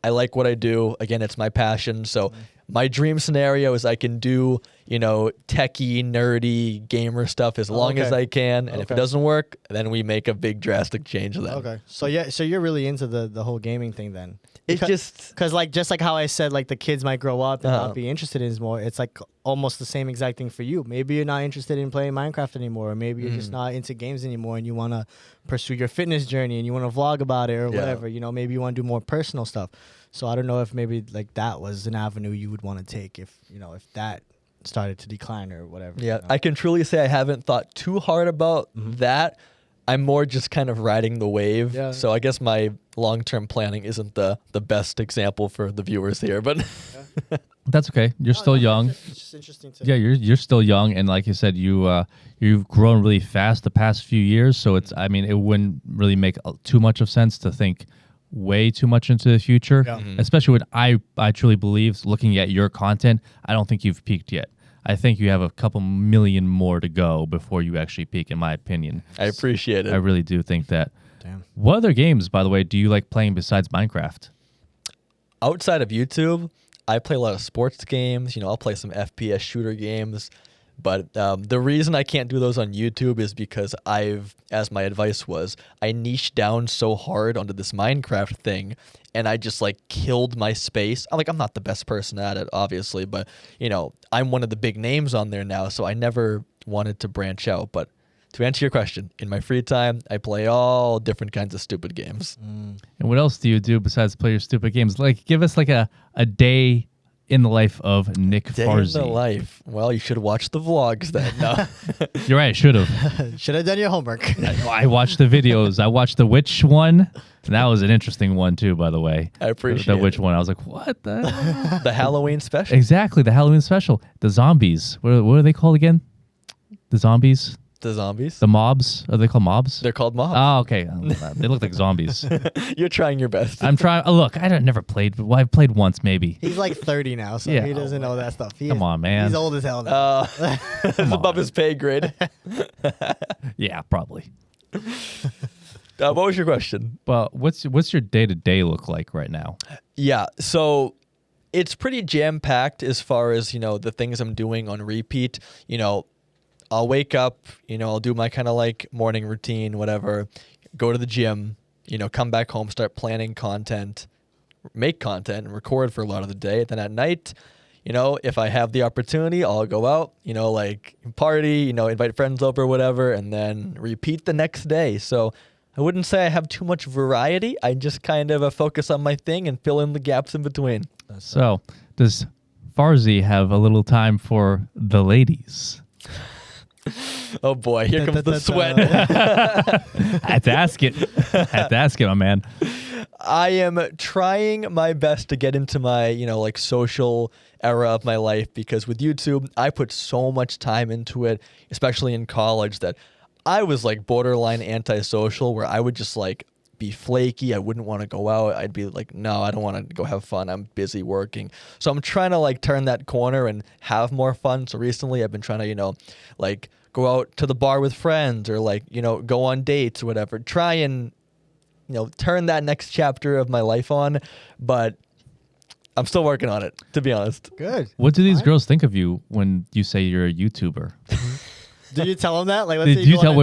[SPEAKER 3] I like what I do. Again, it's my passion. So my dream scenario is I can do, techie, nerdy, gamer stuff as long as I can. And if it doesn't work, then we make a big drastic change then.
[SPEAKER 4] Okay. So you're really into the whole gaming thing then.
[SPEAKER 3] It's
[SPEAKER 4] because just like how I said, like the kids might grow up and not be interested in it more. It's like almost the same exact thing for you. Maybe you're not interested in playing Minecraft anymore, or maybe you're just not into games anymore, and you want to pursue your fitness journey and you want to vlog about it or whatever. Maybe you want to do more personal stuff. So I don't know if maybe like that was an avenue you would want to take if that started to decline or whatever.
[SPEAKER 3] Yeah, I can truly say I haven't thought too hard about that. I'm more just kind of riding the wave. Yeah. So I guess my long-term planning isn't the best example for the viewers here, but
[SPEAKER 1] that's okay. You're still young.
[SPEAKER 4] It's just interesting to
[SPEAKER 1] you're still young, and like you said, you've grown really fast the past few years. So it wouldn't really make too much of sense to think way too much into the future, especially when I truly believe, looking at your content, I don't think you've peaked yet. I think you have a couple million more to go before you actually peak, in my opinion.
[SPEAKER 3] I appreciate it.
[SPEAKER 1] I really do think that.
[SPEAKER 4] Damn.
[SPEAKER 1] What other games, by the way, do you like playing besides Minecraft?
[SPEAKER 3] Outside of YouTube, I play a lot of sports games. I'll play some FPS shooter games. But the reason I can't do those on YouTube is because as my advice was, I niched down so hard onto this Minecraft thing, and I just like killed my space. I'm not the best person at it, obviously, but I'm one of the big names on there now, so I never wanted to branch out. But to answer your question, in my free time, I play all different kinds of stupid games.
[SPEAKER 1] And what else do you do besides play your stupid games? Like, give us like a day in the life of Nick Farzy.
[SPEAKER 3] Day in the life. Well, you should watch the vlogs then. No.
[SPEAKER 1] You're right. I should have.
[SPEAKER 4] Should have done your homework.
[SPEAKER 1] I watched the videos. I watched the witch one. And that was an interesting one too, by the way.
[SPEAKER 3] I appreciate
[SPEAKER 1] the witch one. I was like, what the?
[SPEAKER 3] The Halloween special.
[SPEAKER 1] Exactly. The Halloween special. The zombies. What are they called again? The zombies?
[SPEAKER 3] The zombies?
[SPEAKER 1] The mobs? Are they called mobs?
[SPEAKER 3] They're called mobs.
[SPEAKER 1] Oh, okay. They look like zombies.
[SPEAKER 3] You're trying your best.
[SPEAKER 1] I'm trying. Look, never played. Well, I've played once, maybe.
[SPEAKER 4] He's like 30 now, so he doesn't know that stuff.
[SPEAKER 1] Come on, man.
[SPEAKER 4] He's old as hell now.
[SPEAKER 3] It's above his pay grade.
[SPEAKER 1] Yeah, probably.
[SPEAKER 3] What was your question?
[SPEAKER 1] Well, what's your day-to-day look like right now?
[SPEAKER 3] Yeah, so it's pretty jam-packed as far as, the things I'm doing on repeat. I'll wake up, I'll do my kind of like morning routine, whatever, go to the gym, come back home, start planning content, make content, and record for a lot of the day. Then at night, if I have the opportunity, I'll go out, like party, invite friends over, whatever, and then repeat the next day. So I wouldn't say I have too much variety. I just kind of focus on my thing and fill in the gaps in between.
[SPEAKER 1] So does Farzy have a little time for the ladies?
[SPEAKER 3] Oh boy, here comes the sweat.
[SPEAKER 1] I had to ask it, my man.
[SPEAKER 3] I am trying my best to get into my, like social era of my life, because with YouTube, I put so much time into it, especially in college, that I was like borderline antisocial, where I would just like be flaky. I wouldn't want to go out. I'd be like, no, I don't want to go have fun. I'm busy working. So I'm trying to like turn that corner and have more fun. So recently I've been trying to, like go out to the bar with friends, or like, go on dates or whatever. Try and, turn that next chapter of my life on. But I'm still working on it, to be honest.
[SPEAKER 4] Good.
[SPEAKER 1] What do these girls think of you when you say you're a YouTuber?
[SPEAKER 4] Did you tell them that? Like,
[SPEAKER 1] do you tell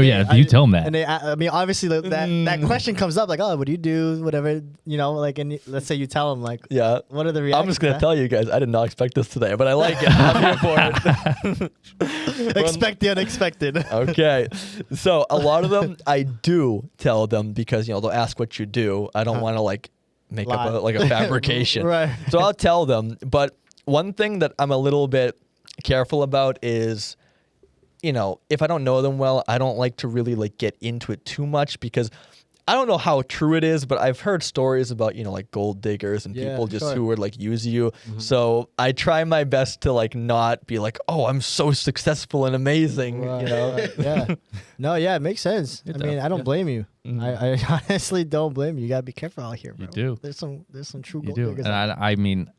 [SPEAKER 1] them that?
[SPEAKER 4] And they, obviously that question comes up, like, oh, what do you do? Whatever, like, and let's say you tell them, like,
[SPEAKER 3] yeah,
[SPEAKER 4] what are the reactions?
[SPEAKER 3] I'm just gonna tell you guys, I did not expect this today, but I like it. I'm here for it.
[SPEAKER 4] Expect the unexpected.
[SPEAKER 3] Okay, so a lot of them I do tell them, because they'll ask what you do. I don't want to like make up a fabrication,
[SPEAKER 4] Right?
[SPEAKER 3] So I'll tell them. But one thing that I'm a little bit careful about is, if I don't know them well, I don't like to really like get into it too much, because I don't know how true it is, but I've heard stories about, like gold diggers and
[SPEAKER 2] Yeah,
[SPEAKER 3] people just
[SPEAKER 2] sure.
[SPEAKER 3] who would like use you. So I try my best to like not be like, oh, I'm so successful and amazing,
[SPEAKER 2] Right. Yeah. No, yeah, it makes sense. I mean, I don't blame you. I honestly don't blame you. You gotta be careful out here, bro.
[SPEAKER 1] You do.
[SPEAKER 2] There's some true
[SPEAKER 1] You
[SPEAKER 2] gold
[SPEAKER 1] do.
[SPEAKER 2] diggers.
[SPEAKER 1] And
[SPEAKER 2] out
[SPEAKER 1] I mean,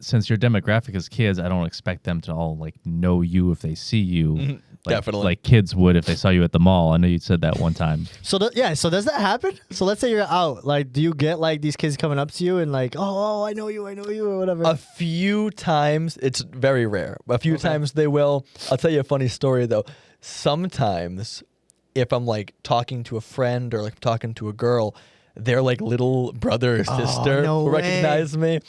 [SPEAKER 1] since your demographic is kids, I don't expect them to all like know you if they see you.
[SPEAKER 3] Definitely.
[SPEAKER 1] Like kids would if they saw you at the mall. I know you said that one time.
[SPEAKER 2] So so does that happen? So let's say you're out. Like, do you get like these kids coming up to you and like, oh, I know you, or whatever?
[SPEAKER 3] A few times, it's very rare. A few times they will. I'll tell you a funny story though. Sometimes, if I'm like talking to a friend or like talking to a girl, their like little brother or sister
[SPEAKER 2] no
[SPEAKER 3] will
[SPEAKER 2] way.
[SPEAKER 3] recognize me.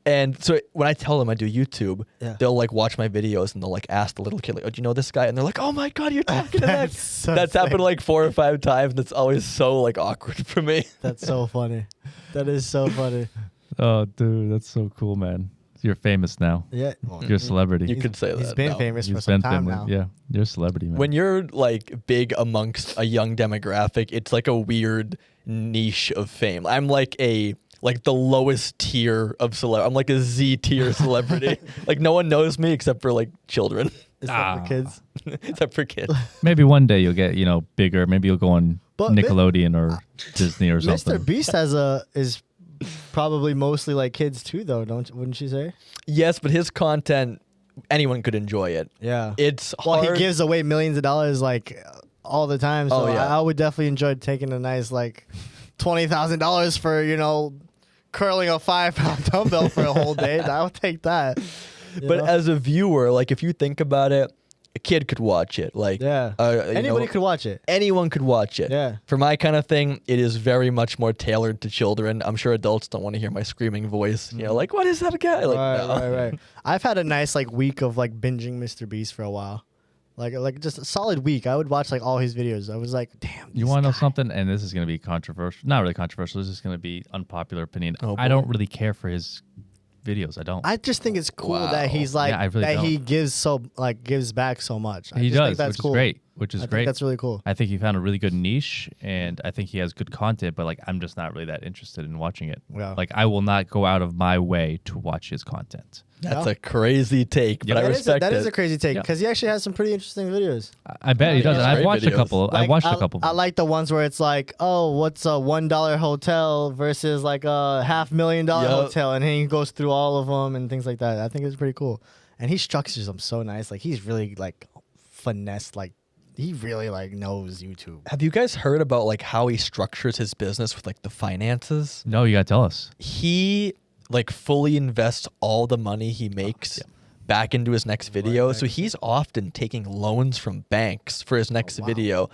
[SPEAKER 3] And so when I tell them I do YouTube,
[SPEAKER 2] Yeah.
[SPEAKER 3] they'll like watch my videos and they'll like ask the little kid, like, oh, do you know this guy? And they're like, oh my God, you're talking to that.
[SPEAKER 2] That's so
[SPEAKER 3] That's happened
[SPEAKER 2] sick.
[SPEAKER 3] like 4 or 5 times. And it's always so like awkward for me.
[SPEAKER 2] That's so funny. That is so funny.
[SPEAKER 1] Oh, dude, that's so cool, man. You're famous now.
[SPEAKER 2] Yeah.
[SPEAKER 1] You're a celebrity.
[SPEAKER 3] You could say that.
[SPEAKER 2] He's been
[SPEAKER 3] now.
[SPEAKER 2] famous for
[SPEAKER 1] You've
[SPEAKER 2] some
[SPEAKER 1] been
[SPEAKER 2] time
[SPEAKER 1] famous.
[SPEAKER 2] now.
[SPEAKER 1] Yeah, you're a celebrity, man.
[SPEAKER 3] When you're like big amongst a young demographic, it's like a weird niche of fame. I'm like the lowest tier of celeb. I'm like a Z tier celebrity. Like no one knows me except for like children,
[SPEAKER 2] Except for kids.
[SPEAKER 3] except for kids.
[SPEAKER 1] Maybe one day you'll get bigger. Maybe you'll go on
[SPEAKER 2] But
[SPEAKER 1] Nickelodeon or Disney or
[SPEAKER 2] Mr.
[SPEAKER 1] something.
[SPEAKER 2] Beast is probably mostly like kids too, though. Wouldn't you say?
[SPEAKER 3] Yes, but his content, anyone could enjoy it.
[SPEAKER 2] Yeah.
[SPEAKER 3] It's
[SPEAKER 2] Well,
[SPEAKER 3] hard.
[SPEAKER 2] he gives away millions of dollars like all the time. So
[SPEAKER 3] Oh, yeah.
[SPEAKER 2] I would definitely enjoy taking a nice like $20,000 for curling a 5-pound dumbbell for a whole day. I would take that.
[SPEAKER 3] but as a viewer, like if you think about it, a kid could watch it. Like
[SPEAKER 2] Yeah. Anybody could watch it.
[SPEAKER 3] Anyone could watch it.
[SPEAKER 2] Yeah.
[SPEAKER 3] For my kind of thing, it is very much more tailored to children. I'm sure adults don't want to hear my screaming voice. Like, what is that guy? Like, no.
[SPEAKER 2] Right. I've had a nice like week of like binging Mr. Beast for a while. Like just a solid week. I would watch like all his videos. I was like, damn.
[SPEAKER 1] You want to know something? And this is going to be controversial. Not really controversial. This is going to be unpopular opinion.
[SPEAKER 3] Oh,
[SPEAKER 1] I
[SPEAKER 3] boy.
[SPEAKER 1] don't really care for his videos. I don't.
[SPEAKER 2] I just think it's cool
[SPEAKER 3] Wow.
[SPEAKER 2] that he's like
[SPEAKER 1] Yeah, I really
[SPEAKER 2] that
[SPEAKER 1] don't.
[SPEAKER 2] he gives back so much. I
[SPEAKER 1] He
[SPEAKER 2] just think
[SPEAKER 1] does,
[SPEAKER 2] that's
[SPEAKER 1] which
[SPEAKER 2] cool.
[SPEAKER 1] is great. Which is
[SPEAKER 2] I think
[SPEAKER 1] great.
[SPEAKER 2] that's really cool.
[SPEAKER 1] I think he found a really good niche, and I think he has good content. But like, I'm just not really that interested in watching it.
[SPEAKER 2] Yeah.
[SPEAKER 1] Like, I will not go out of my way to watch his content.
[SPEAKER 3] That's
[SPEAKER 2] Yeah.
[SPEAKER 3] a crazy take, but I respect
[SPEAKER 2] that
[SPEAKER 3] it.
[SPEAKER 2] is a crazy take
[SPEAKER 1] Yeah.
[SPEAKER 2] because he actually has some pretty interesting videos.
[SPEAKER 1] I bet he does. And
[SPEAKER 3] yeah.
[SPEAKER 1] I've
[SPEAKER 3] Great
[SPEAKER 1] watched a
[SPEAKER 3] videos.
[SPEAKER 1] couple. I watched a couple.
[SPEAKER 2] I like the ones where it's like, oh, what's a $1 hotel versus like a $500,000
[SPEAKER 3] Yup.
[SPEAKER 2] hotel, and he goes through all of them and things like that. I think it's pretty cool, and he structures them so nice. Like he's really like finesse. Like he really like knows YouTube.
[SPEAKER 3] Have you guys heard about like how he structures his business with like the finances?
[SPEAKER 1] No, you got to tell us.
[SPEAKER 3] He like fully invests all the money he makes back into his next video. So he's often taking loans from banks for his next video.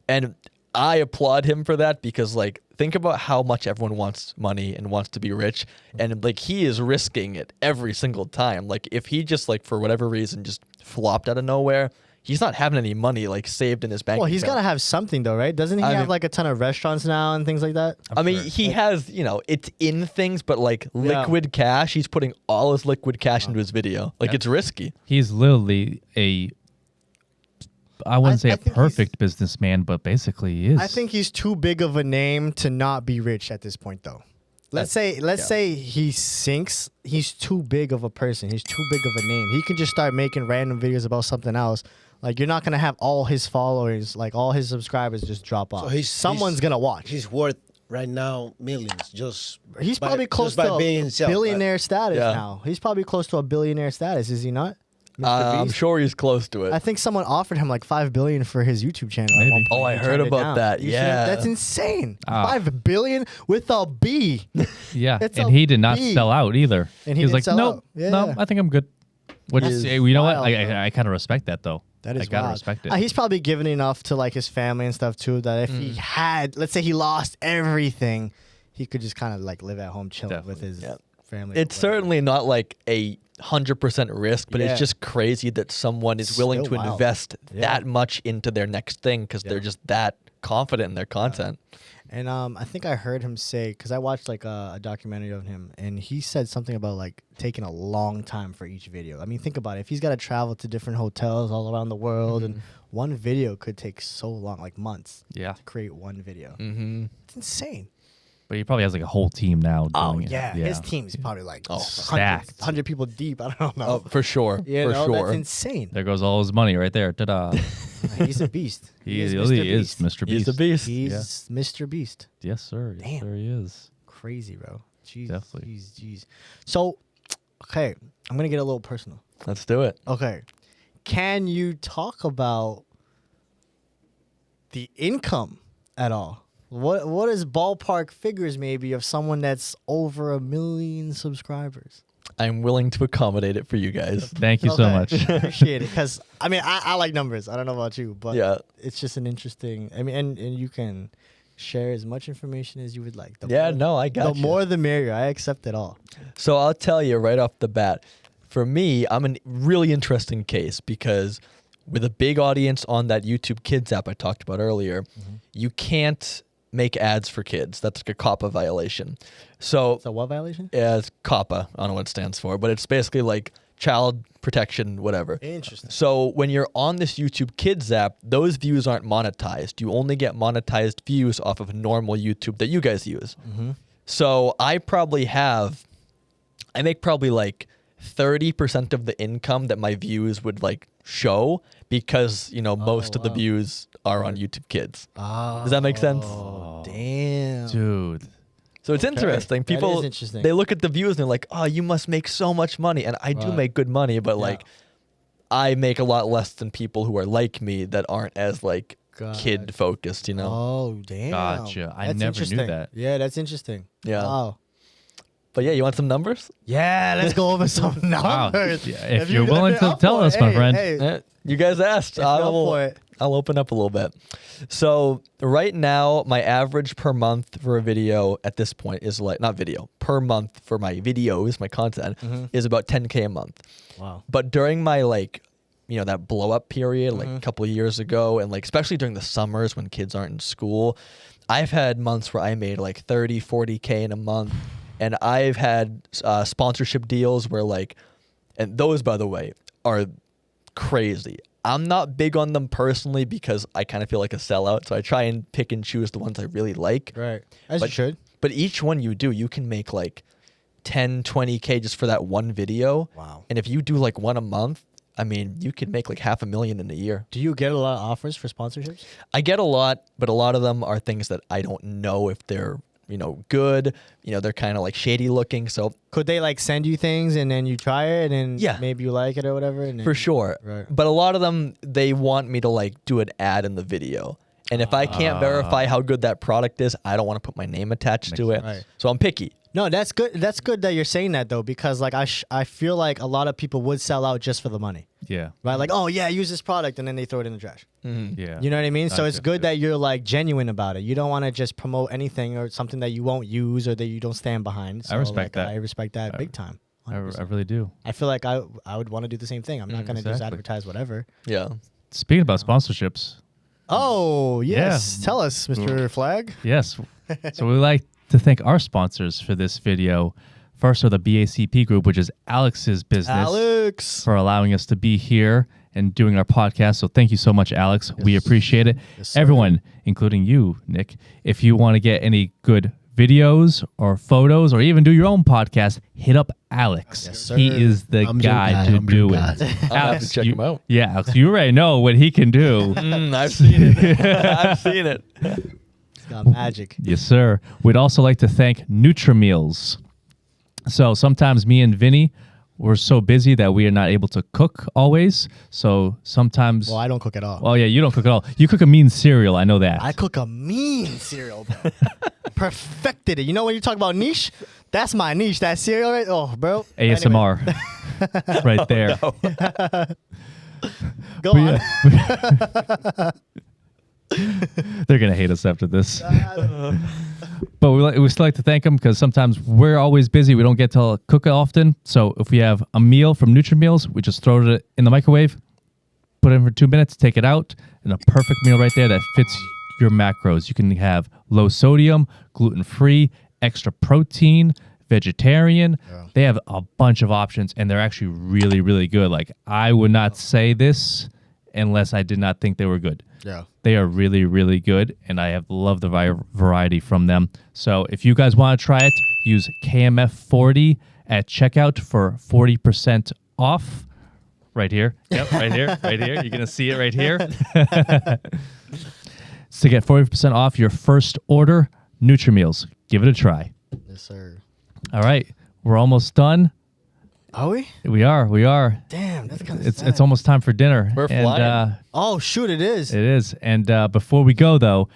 [SPEAKER 3] And I applaud him for that because like think about how much everyone wants money and wants to be rich, and like he is risking it every single time. Like if he just like for whatever reason just flopped out of nowhere, he's not having any money like saved in his bank.
[SPEAKER 2] Well, he's
[SPEAKER 3] account.
[SPEAKER 2] gotta have something though, right? Doesn't he
[SPEAKER 3] I
[SPEAKER 2] have
[SPEAKER 3] mean-
[SPEAKER 2] like a ton of restaurants now and things like that?
[SPEAKER 3] I mean, he has, it's in things, but like
[SPEAKER 2] Yeah.
[SPEAKER 3] liquid cash, he's putting all his liquid cash into his video. Like it's risky.
[SPEAKER 1] He's literally I wouldn't say
[SPEAKER 2] I
[SPEAKER 1] a
[SPEAKER 2] think he's-
[SPEAKER 1] perfect businessman, but basically he is.
[SPEAKER 2] I think he's too big of a name to not be rich at this point, though. Let's say he sinks. He's too big of a person. He's too big of a name. He can just start making random videos about something else. Like you're not gonna have all his followers, like all his subscribers, just drop off. Someone's gonna watch.
[SPEAKER 5] He's worth right now millions.
[SPEAKER 2] He's probably close
[SPEAKER 5] by
[SPEAKER 2] to
[SPEAKER 5] being
[SPEAKER 2] a
[SPEAKER 5] himself.
[SPEAKER 2] billionaire status
[SPEAKER 3] Yeah.
[SPEAKER 2] now. He's probably close to a billionaire status, is he not? Mr.
[SPEAKER 3] I'm
[SPEAKER 2] Beast?
[SPEAKER 3] sure he's close to it.
[SPEAKER 2] I think someone offered him like $5 billion for his YouTube channel. at
[SPEAKER 1] Maybe.
[SPEAKER 2] one point.
[SPEAKER 3] Oh, I
[SPEAKER 2] He
[SPEAKER 3] heard
[SPEAKER 2] turned it
[SPEAKER 3] about
[SPEAKER 2] down.
[SPEAKER 3] that.
[SPEAKER 2] You
[SPEAKER 3] Yeah.
[SPEAKER 2] that's insane.
[SPEAKER 1] Ah.
[SPEAKER 2] $5 billion with a B.
[SPEAKER 1] yeah,
[SPEAKER 2] it's
[SPEAKER 1] and
[SPEAKER 2] a
[SPEAKER 1] he did not
[SPEAKER 2] B.
[SPEAKER 1] sell out either.
[SPEAKER 2] And he
[SPEAKER 1] was
[SPEAKER 2] didn't
[SPEAKER 1] like,
[SPEAKER 2] sell
[SPEAKER 1] no,
[SPEAKER 2] out. Yeah.
[SPEAKER 1] no, I think I'm good. Which
[SPEAKER 2] That
[SPEAKER 1] is,
[SPEAKER 2] is
[SPEAKER 1] you know what?
[SPEAKER 2] wild,
[SPEAKER 1] I kind of respect that though.
[SPEAKER 2] That is
[SPEAKER 1] I gotta
[SPEAKER 2] wild.
[SPEAKER 1] respect it.
[SPEAKER 2] He's probably given enough to like his family and stuff too. That if he had, let's say he lost everything, he could just kind of like live at home chilling with his family.
[SPEAKER 3] It's
[SPEAKER 2] or whatever.
[SPEAKER 3] certainly not like a 100% risk, but
[SPEAKER 2] Yeah.
[SPEAKER 3] it's just crazy that someone is willing
[SPEAKER 2] Still
[SPEAKER 3] to
[SPEAKER 2] wild.
[SPEAKER 3] invest
[SPEAKER 2] Yeah.
[SPEAKER 3] that much into their next thing because they're just that confident in their content.
[SPEAKER 4] And I think I heard him say, because I watched like a documentary of him, and he said something about like taking a long time for each video. I mean, think about it. If he's got to travel to different hotels all around the world, and one video could take so long, like months,
[SPEAKER 1] Yeah.
[SPEAKER 4] to create one video.
[SPEAKER 3] Mm-hmm.
[SPEAKER 4] It's insane.
[SPEAKER 1] But he probably has like a whole team now.
[SPEAKER 4] Oh
[SPEAKER 1] doing it.
[SPEAKER 4] yeah, his team's probably like
[SPEAKER 1] Stacked.
[SPEAKER 4] 100 people deep. I don't know.
[SPEAKER 3] Oh, for sure.
[SPEAKER 4] You
[SPEAKER 3] For
[SPEAKER 4] know,
[SPEAKER 3] sure.
[SPEAKER 4] that's insane.
[SPEAKER 1] There goes all his money right there. Ta-da.
[SPEAKER 4] He's a beast.
[SPEAKER 1] He
[SPEAKER 4] is
[SPEAKER 1] is
[SPEAKER 4] Mr.
[SPEAKER 1] Mr. Beast.
[SPEAKER 3] He's a beast.
[SPEAKER 4] He's Mr. Beast.
[SPEAKER 1] Yes, sir. Yes,
[SPEAKER 4] Damn.
[SPEAKER 1] sir, he is.
[SPEAKER 4] Crazy, bro. Jeez,
[SPEAKER 1] Definitely.
[SPEAKER 4] Jeez. So, okay, I'm gonna get a little personal.
[SPEAKER 3] Let's do it.
[SPEAKER 4] Okay, can you talk about the income at all? What is ballpark figures maybe of someone that's over 1 million subscribers?
[SPEAKER 3] I'm willing to accommodate it for you guys.
[SPEAKER 1] Thank you so
[SPEAKER 4] Okay,
[SPEAKER 1] much.
[SPEAKER 4] Appreciate it, because I mean I like numbers. I don't know about you, but
[SPEAKER 3] Yeah.
[SPEAKER 4] it's just an interesting. I mean, and you can share as much information as you would like.
[SPEAKER 3] Yeah, no, I got
[SPEAKER 4] The
[SPEAKER 3] you.
[SPEAKER 4] more the merrier. I accept it all.
[SPEAKER 3] So I'll tell you right off the bat, for me, I'm a really interesting case because with a big audience on that YouTube Kids app I talked about earlier, you can't make ads for kids. That's like a COPPA violation. So
[SPEAKER 4] So what violation?
[SPEAKER 3] yeah, it's COPPA. I don't know what it stands for, but it's basically like child protection, whatever.
[SPEAKER 4] Interesting.
[SPEAKER 3] So when you're on this YouTube Kids app, those views aren't monetized. You only get monetized views off of normal YouTube that you guys use. So I make probably like 30% of the income that my views would like show because, you know, most of the
[SPEAKER 4] wow.
[SPEAKER 3] views are on YouTube Kids.
[SPEAKER 4] Oh,
[SPEAKER 3] Does that make sense?
[SPEAKER 4] damn.
[SPEAKER 1] Dude.
[SPEAKER 3] So it's interesting.
[SPEAKER 4] That is
[SPEAKER 3] People,
[SPEAKER 4] interesting.
[SPEAKER 3] they look at the views and they're like, oh, you must make so much money. And I do
[SPEAKER 4] Right.
[SPEAKER 3] make good money, but
[SPEAKER 4] Yeah.
[SPEAKER 3] like I make a lot less than people who are like me that aren't as like kid focused, you know?
[SPEAKER 4] Oh, damn.
[SPEAKER 1] Gotcha. I
[SPEAKER 4] That's
[SPEAKER 1] never knew
[SPEAKER 4] interesting.
[SPEAKER 1] that.
[SPEAKER 4] Yeah, that's interesting.
[SPEAKER 3] Yeah.
[SPEAKER 4] Wow.
[SPEAKER 3] But yeah, you want some numbers?
[SPEAKER 4] Yeah, let's go over some
[SPEAKER 1] Wow.
[SPEAKER 4] numbers.
[SPEAKER 1] Yeah, if you're willing to tell us, my friend.
[SPEAKER 4] Hey,
[SPEAKER 3] Eh, you guys asked.
[SPEAKER 4] if you're up for it.
[SPEAKER 3] I'll open up a little bit. So right now, my average per month for a video at this point is like, not video, per month for my videos, my content, is about 10K a month.
[SPEAKER 4] Wow.
[SPEAKER 3] But during my like, you know, that blow up period, like a couple of years ago, and like especially during the summers when kids aren't in school, I've had months where I made like 30, 40K in a month. And I've had sponsorship deals where like, and those, by the way, are crazy. I'm not big on them personally because I kind of feel like a sellout. So I try and pick and choose the ones I really like.
[SPEAKER 4] Right. As
[SPEAKER 3] But-
[SPEAKER 4] you should.
[SPEAKER 3] But each one you do, you can make like 10, 20K just for that one video.
[SPEAKER 4] Wow.
[SPEAKER 3] And if you do like one a month, I mean, you could make like $500,000 in a year.
[SPEAKER 4] Do you get a lot of offers for sponsorships?
[SPEAKER 3] I get a lot, but a lot of them are things that I don't know if they're, you know, good. You know, they're kind of like shady looking. So
[SPEAKER 4] Could they like send you things and then you try it and
[SPEAKER 3] Yeah.
[SPEAKER 4] maybe you like it or whatever? And then,
[SPEAKER 3] for sure.
[SPEAKER 4] Right.
[SPEAKER 3] But a lot of them, they want me to like do an ad in the video. And if I can't verify how good that product is, I don't want to put my name attached to it.
[SPEAKER 4] Right.
[SPEAKER 3] So I'm picky.
[SPEAKER 4] No, that's good. That's good that you're saying that though, because like I feel like a lot of people would sell out just for the money,
[SPEAKER 1] Yeah.
[SPEAKER 4] right? Like, oh yeah, use this product, and then they throw it in the trash.
[SPEAKER 1] Yeah.
[SPEAKER 4] You know what I mean? So
[SPEAKER 1] Gotcha.
[SPEAKER 4] it's good that you're like genuine about it. You don't want to just promote anything or something that you won't use or that you don't stand behind. So,
[SPEAKER 1] respect
[SPEAKER 4] like,
[SPEAKER 1] that.
[SPEAKER 4] I respect that big time.
[SPEAKER 1] I
[SPEAKER 4] 100%.
[SPEAKER 1] really do.
[SPEAKER 4] I feel like I would want to do the same thing. I'm not gonna just
[SPEAKER 1] Exactly.
[SPEAKER 4] advertise whatever.
[SPEAKER 3] Yeah.
[SPEAKER 1] Speaking about sponsorships,
[SPEAKER 4] Oh yes,
[SPEAKER 1] Yeah.
[SPEAKER 4] tell us, Mr. Flag.
[SPEAKER 1] yes. So we like to thank our sponsors for this video. First are the BACP group, which is Alex's business,
[SPEAKER 4] Alex.
[SPEAKER 1] for allowing us to be here and doing our podcast. So thank you so much, Alex. We appreciate it.
[SPEAKER 4] Yes, sir.
[SPEAKER 1] Everyone, including you, Nick, if you want to get any good videos or photos or even do your own podcast, hit up Alex.
[SPEAKER 4] Yes, sir.
[SPEAKER 1] He is the
[SPEAKER 5] I'm your
[SPEAKER 1] guy
[SPEAKER 5] guy.
[SPEAKER 1] to
[SPEAKER 5] I'm your
[SPEAKER 1] do
[SPEAKER 5] guy.
[SPEAKER 1] it.
[SPEAKER 3] I'll have to check
[SPEAKER 1] you,
[SPEAKER 3] him out.
[SPEAKER 1] Yeah, Alex, you already know what he can do.
[SPEAKER 3] I've seen it. I've seen it.
[SPEAKER 4] It's got magic.
[SPEAKER 1] Yes, sir. We'd also like to thank Nutrimeals. So sometimes me and Vinny, we're so busy that we are not able to cook always. So sometimes,
[SPEAKER 4] Well, I don't cook at all.
[SPEAKER 1] well, yeah, you don't cook at all. You cook a mean cereal. I know that.
[SPEAKER 4] I cook a mean cereal, bro. Perfected it. You know when you talk about niche, that's my niche. That cereal, right? Oh, bro.
[SPEAKER 1] ASMR, right there.
[SPEAKER 4] Go on.
[SPEAKER 1] Yeah. They're gonna hate us after this. But we still like to thank them because sometimes we're always busy. We don't get to cook often. So if we have a meal from Nutrimeals, we just throw it in the microwave, put it in for 2 minutes, take it out, and a perfect meal right there that fits your macros. You can have low sodium, gluten-free, extra protein, vegetarian. They have a bunch of options, and they're actually really, really good. Like, I would not say this unless I did not think they were good.
[SPEAKER 4] Yeah.
[SPEAKER 1] They are really, really good, and I have loved the variety from them. So if you guys want to try it, use KMF40 at checkout for 40% off. Right here. Yep, right here. Right here. You're going to see it right here. To get 40% off your first order, NutriMeals. Give it a try.
[SPEAKER 4] Yes, sir.
[SPEAKER 1] All right. We're almost done.
[SPEAKER 4] Are we?
[SPEAKER 1] We are.
[SPEAKER 4] Damn, that's kind of
[SPEAKER 1] It's almost time for dinner.
[SPEAKER 3] We're flying.
[SPEAKER 4] Oh, shoot, it is.
[SPEAKER 1] It is. And before we go, though,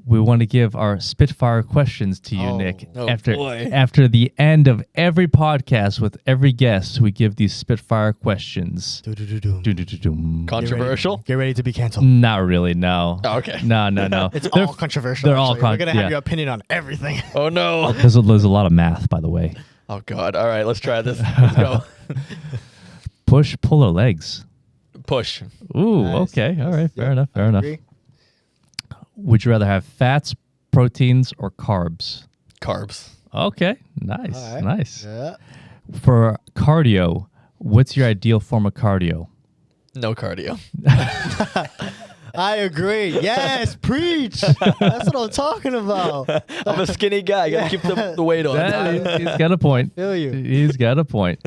[SPEAKER 1] we want to give our Spitfire questions to you, Nick.
[SPEAKER 3] Oh,
[SPEAKER 1] after
[SPEAKER 3] boy.
[SPEAKER 1] after the end of every podcast with every guest, we give these Spitfire questions.
[SPEAKER 4] Do-do-do-do.
[SPEAKER 1] Doo-doo-doo-doo.
[SPEAKER 3] Controversial?
[SPEAKER 4] Get ready to be canceled.
[SPEAKER 1] Not really, no.
[SPEAKER 3] Oh, okay.
[SPEAKER 1] No.
[SPEAKER 4] It's
[SPEAKER 1] They're-
[SPEAKER 4] all controversial.
[SPEAKER 1] they're all
[SPEAKER 4] actually. We're going to
[SPEAKER 1] yeah.
[SPEAKER 4] have your opinion on everything.
[SPEAKER 3] Oh, no.
[SPEAKER 1] There's a lot of math, by the way.
[SPEAKER 3] Oh, God. All right, let's try this. Let's go.
[SPEAKER 1] Push, pull, or legs?
[SPEAKER 3] Push.
[SPEAKER 1] Ooh,
[SPEAKER 4] Nice.
[SPEAKER 1] okay. All right. Fair
[SPEAKER 4] Yep,
[SPEAKER 1] enough.
[SPEAKER 4] I
[SPEAKER 1] Fair enough.
[SPEAKER 4] agree.
[SPEAKER 1] Would you rather have fats, proteins, or carbs?
[SPEAKER 3] Carbs.
[SPEAKER 1] Okay. Nice.
[SPEAKER 4] All right.
[SPEAKER 1] Nice.
[SPEAKER 4] Yeah.
[SPEAKER 1] For cardio, what's your ideal form of cardio?
[SPEAKER 3] No cardio.
[SPEAKER 4] I agree. Yes, preach. That's what I'm talking about.
[SPEAKER 3] I'm a skinny guy. I got to keep the weight on.
[SPEAKER 1] He's got a point.
[SPEAKER 4] Feel you.
[SPEAKER 1] He's got a point.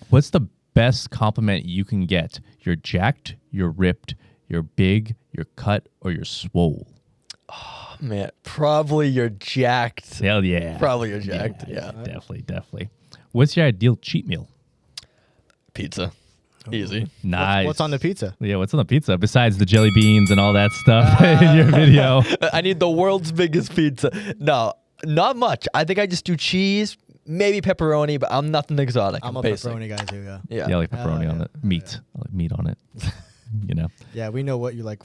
[SPEAKER 1] What's the best compliment you can get? You're jacked, you're ripped, you're big, you're cut, or you're swole?
[SPEAKER 3] Man, probably you're jacked.
[SPEAKER 1] Hell yeah.
[SPEAKER 3] Probably you're jacked. Yeah.
[SPEAKER 1] Definitely. What's your ideal cheat meal?
[SPEAKER 3] Pizza. Easy.
[SPEAKER 1] Nice.
[SPEAKER 4] What's on the pizza?
[SPEAKER 1] Yeah, what's on the pizza besides the jelly beans and all that stuff in your video?
[SPEAKER 3] I need the world's biggest pizza. No, not much. I think I just do cheese, maybe pepperoni, but I'm nothing exotic.
[SPEAKER 4] I'm a
[SPEAKER 3] basic.
[SPEAKER 4] pepperoni guy too, yeah.
[SPEAKER 3] Yeah.
[SPEAKER 1] Yeah, like pepperoni on
[SPEAKER 4] yeah.
[SPEAKER 1] it. Meat. I like meat on it. You know.
[SPEAKER 4] Yeah, we know what you like.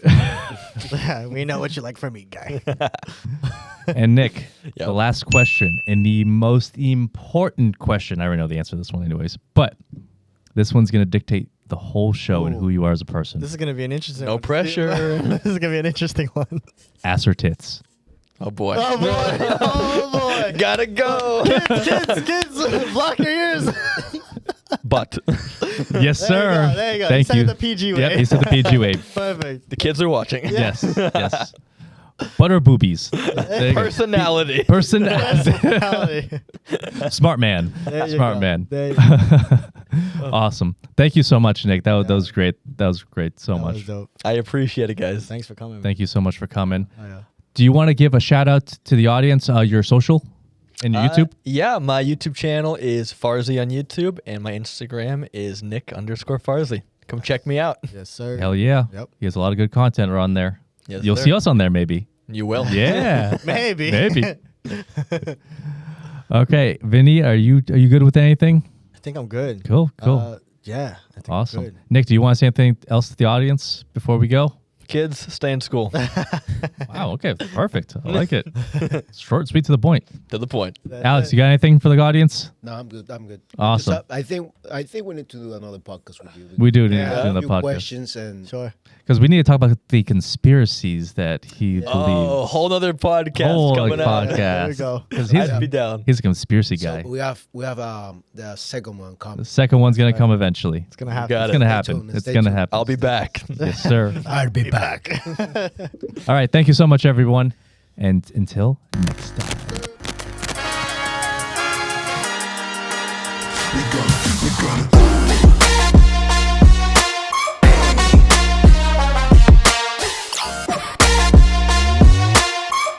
[SPEAKER 4] We know what you like for meat, guy.
[SPEAKER 1] And Nick,
[SPEAKER 3] Yep.
[SPEAKER 1] the last question and the most important question. I already know the answer to this one anyways, but this one's going to dictate the whole show and
[SPEAKER 4] Ooh.
[SPEAKER 1] who you are as a person.
[SPEAKER 4] This is gonna be an interesting.
[SPEAKER 3] No
[SPEAKER 4] one.
[SPEAKER 3] pressure.
[SPEAKER 4] This is gonna be an interesting one.
[SPEAKER 1] Ass or tits?
[SPEAKER 3] Oh, boy.
[SPEAKER 4] Oh boy! Oh boy!
[SPEAKER 3] Gotta go.
[SPEAKER 4] Kids, block your ears.
[SPEAKER 3] But
[SPEAKER 1] Yes, sir.
[SPEAKER 4] There you go.
[SPEAKER 1] Thank
[SPEAKER 4] He said
[SPEAKER 1] you.
[SPEAKER 4] it the PG way.
[SPEAKER 1] Yep, he said the PG way.
[SPEAKER 4] Perfect.
[SPEAKER 3] the kids are watching.
[SPEAKER 1] Yes, yes. Butt or boobies? There you go.
[SPEAKER 3] Personality.
[SPEAKER 4] Personality.
[SPEAKER 1] Smart man.
[SPEAKER 4] There you
[SPEAKER 1] Smart
[SPEAKER 4] go.
[SPEAKER 1] man.
[SPEAKER 4] There you go.
[SPEAKER 1] Awesome. Thank you so much, Nick. That was great. That was great so
[SPEAKER 4] That was
[SPEAKER 1] much.
[SPEAKER 4] dope.
[SPEAKER 3] I appreciate it, guys.
[SPEAKER 4] Thanks for coming.
[SPEAKER 1] Thank you so much for coming.
[SPEAKER 4] Oh, yeah.
[SPEAKER 1] Do you want to give a shout out to the audience, your social and your YouTube?
[SPEAKER 3] Yeah, my YouTube channel is Farzy on YouTube, and my Instagram is Nick_Farzy. Come check me out.
[SPEAKER 4] Yes, sir.
[SPEAKER 1] Hell yeah.
[SPEAKER 4] Yep.
[SPEAKER 1] He has a lot of good content on there.
[SPEAKER 3] Yes,
[SPEAKER 1] You'll
[SPEAKER 3] sir.
[SPEAKER 1] see us on there maybe.
[SPEAKER 3] You will.
[SPEAKER 1] Yeah.
[SPEAKER 4] Maybe.
[SPEAKER 1] Maybe. Okay, Vinny, are you good with anything?
[SPEAKER 4] I think I'm good.
[SPEAKER 1] Cool. Cool.
[SPEAKER 4] Yeah. I think I'm
[SPEAKER 1] Awesome.
[SPEAKER 4] good.
[SPEAKER 1] Nick, do you want to say anything else to the audience before we go?
[SPEAKER 3] Kids, stay in school.
[SPEAKER 1] Wow. Okay. Perfect. I like it. Short, sweet, to the point.
[SPEAKER 3] To the point.
[SPEAKER 1] Alex, you got anything for the audience?
[SPEAKER 5] No, I'm good. I'm good.
[SPEAKER 1] Awesome.
[SPEAKER 5] Just, I think we need to do another podcast with you.
[SPEAKER 1] We do need
[SPEAKER 5] Yeah,
[SPEAKER 1] to do
[SPEAKER 5] a
[SPEAKER 1] the
[SPEAKER 5] few
[SPEAKER 1] podcast
[SPEAKER 5] questions and
[SPEAKER 4] Sure.
[SPEAKER 1] because we need to talk about the conspiracies that he
[SPEAKER 3] Oh,
[SPEAKER 1] believes.
[SPEAKER 3] whole other podcast
[SPEAKER 1] Whole
[SPEAKER 3] coming out.
[SPEAKER 1] podcast.
[SPEAKER 4] There we go.
[SPEAKER 1] Because he's
[SPEAKER 3] I'd be down.
[SPEAKER 1] a conspiracy guy.
[SPEAKER 5] so we have the second one
[SPEAKER 1] The
[SPEAKER 5] coming.
[SPEAKER 1] second one's gonna come eventually.
[SPEAKER 4] It's gonna happen.
[SPEAKER 3] Got
[SPEAKER 1] It's
[SPEAKER 3] it.
[SPEAKER 1] gonna
[SPEAKER 5] Stay
[SPEAKER 1] happen.
[SPEAKER 5] tuned,
[SPEAKER 1] It's
[SPEAKER 5] stay
[SPEAKER 1] gonna
[SPEAKER 5] tuned.
[SPEAKER 1] happen.
[SPEAKER 3] I'll be back.
[SPEAKER 1] Yes, sir.
[SPEAKER 5] I'll be back.
[SPEAKER 1] All right. Thank you so much, everyone. And until next time.
[SPEAKER 6] We gonna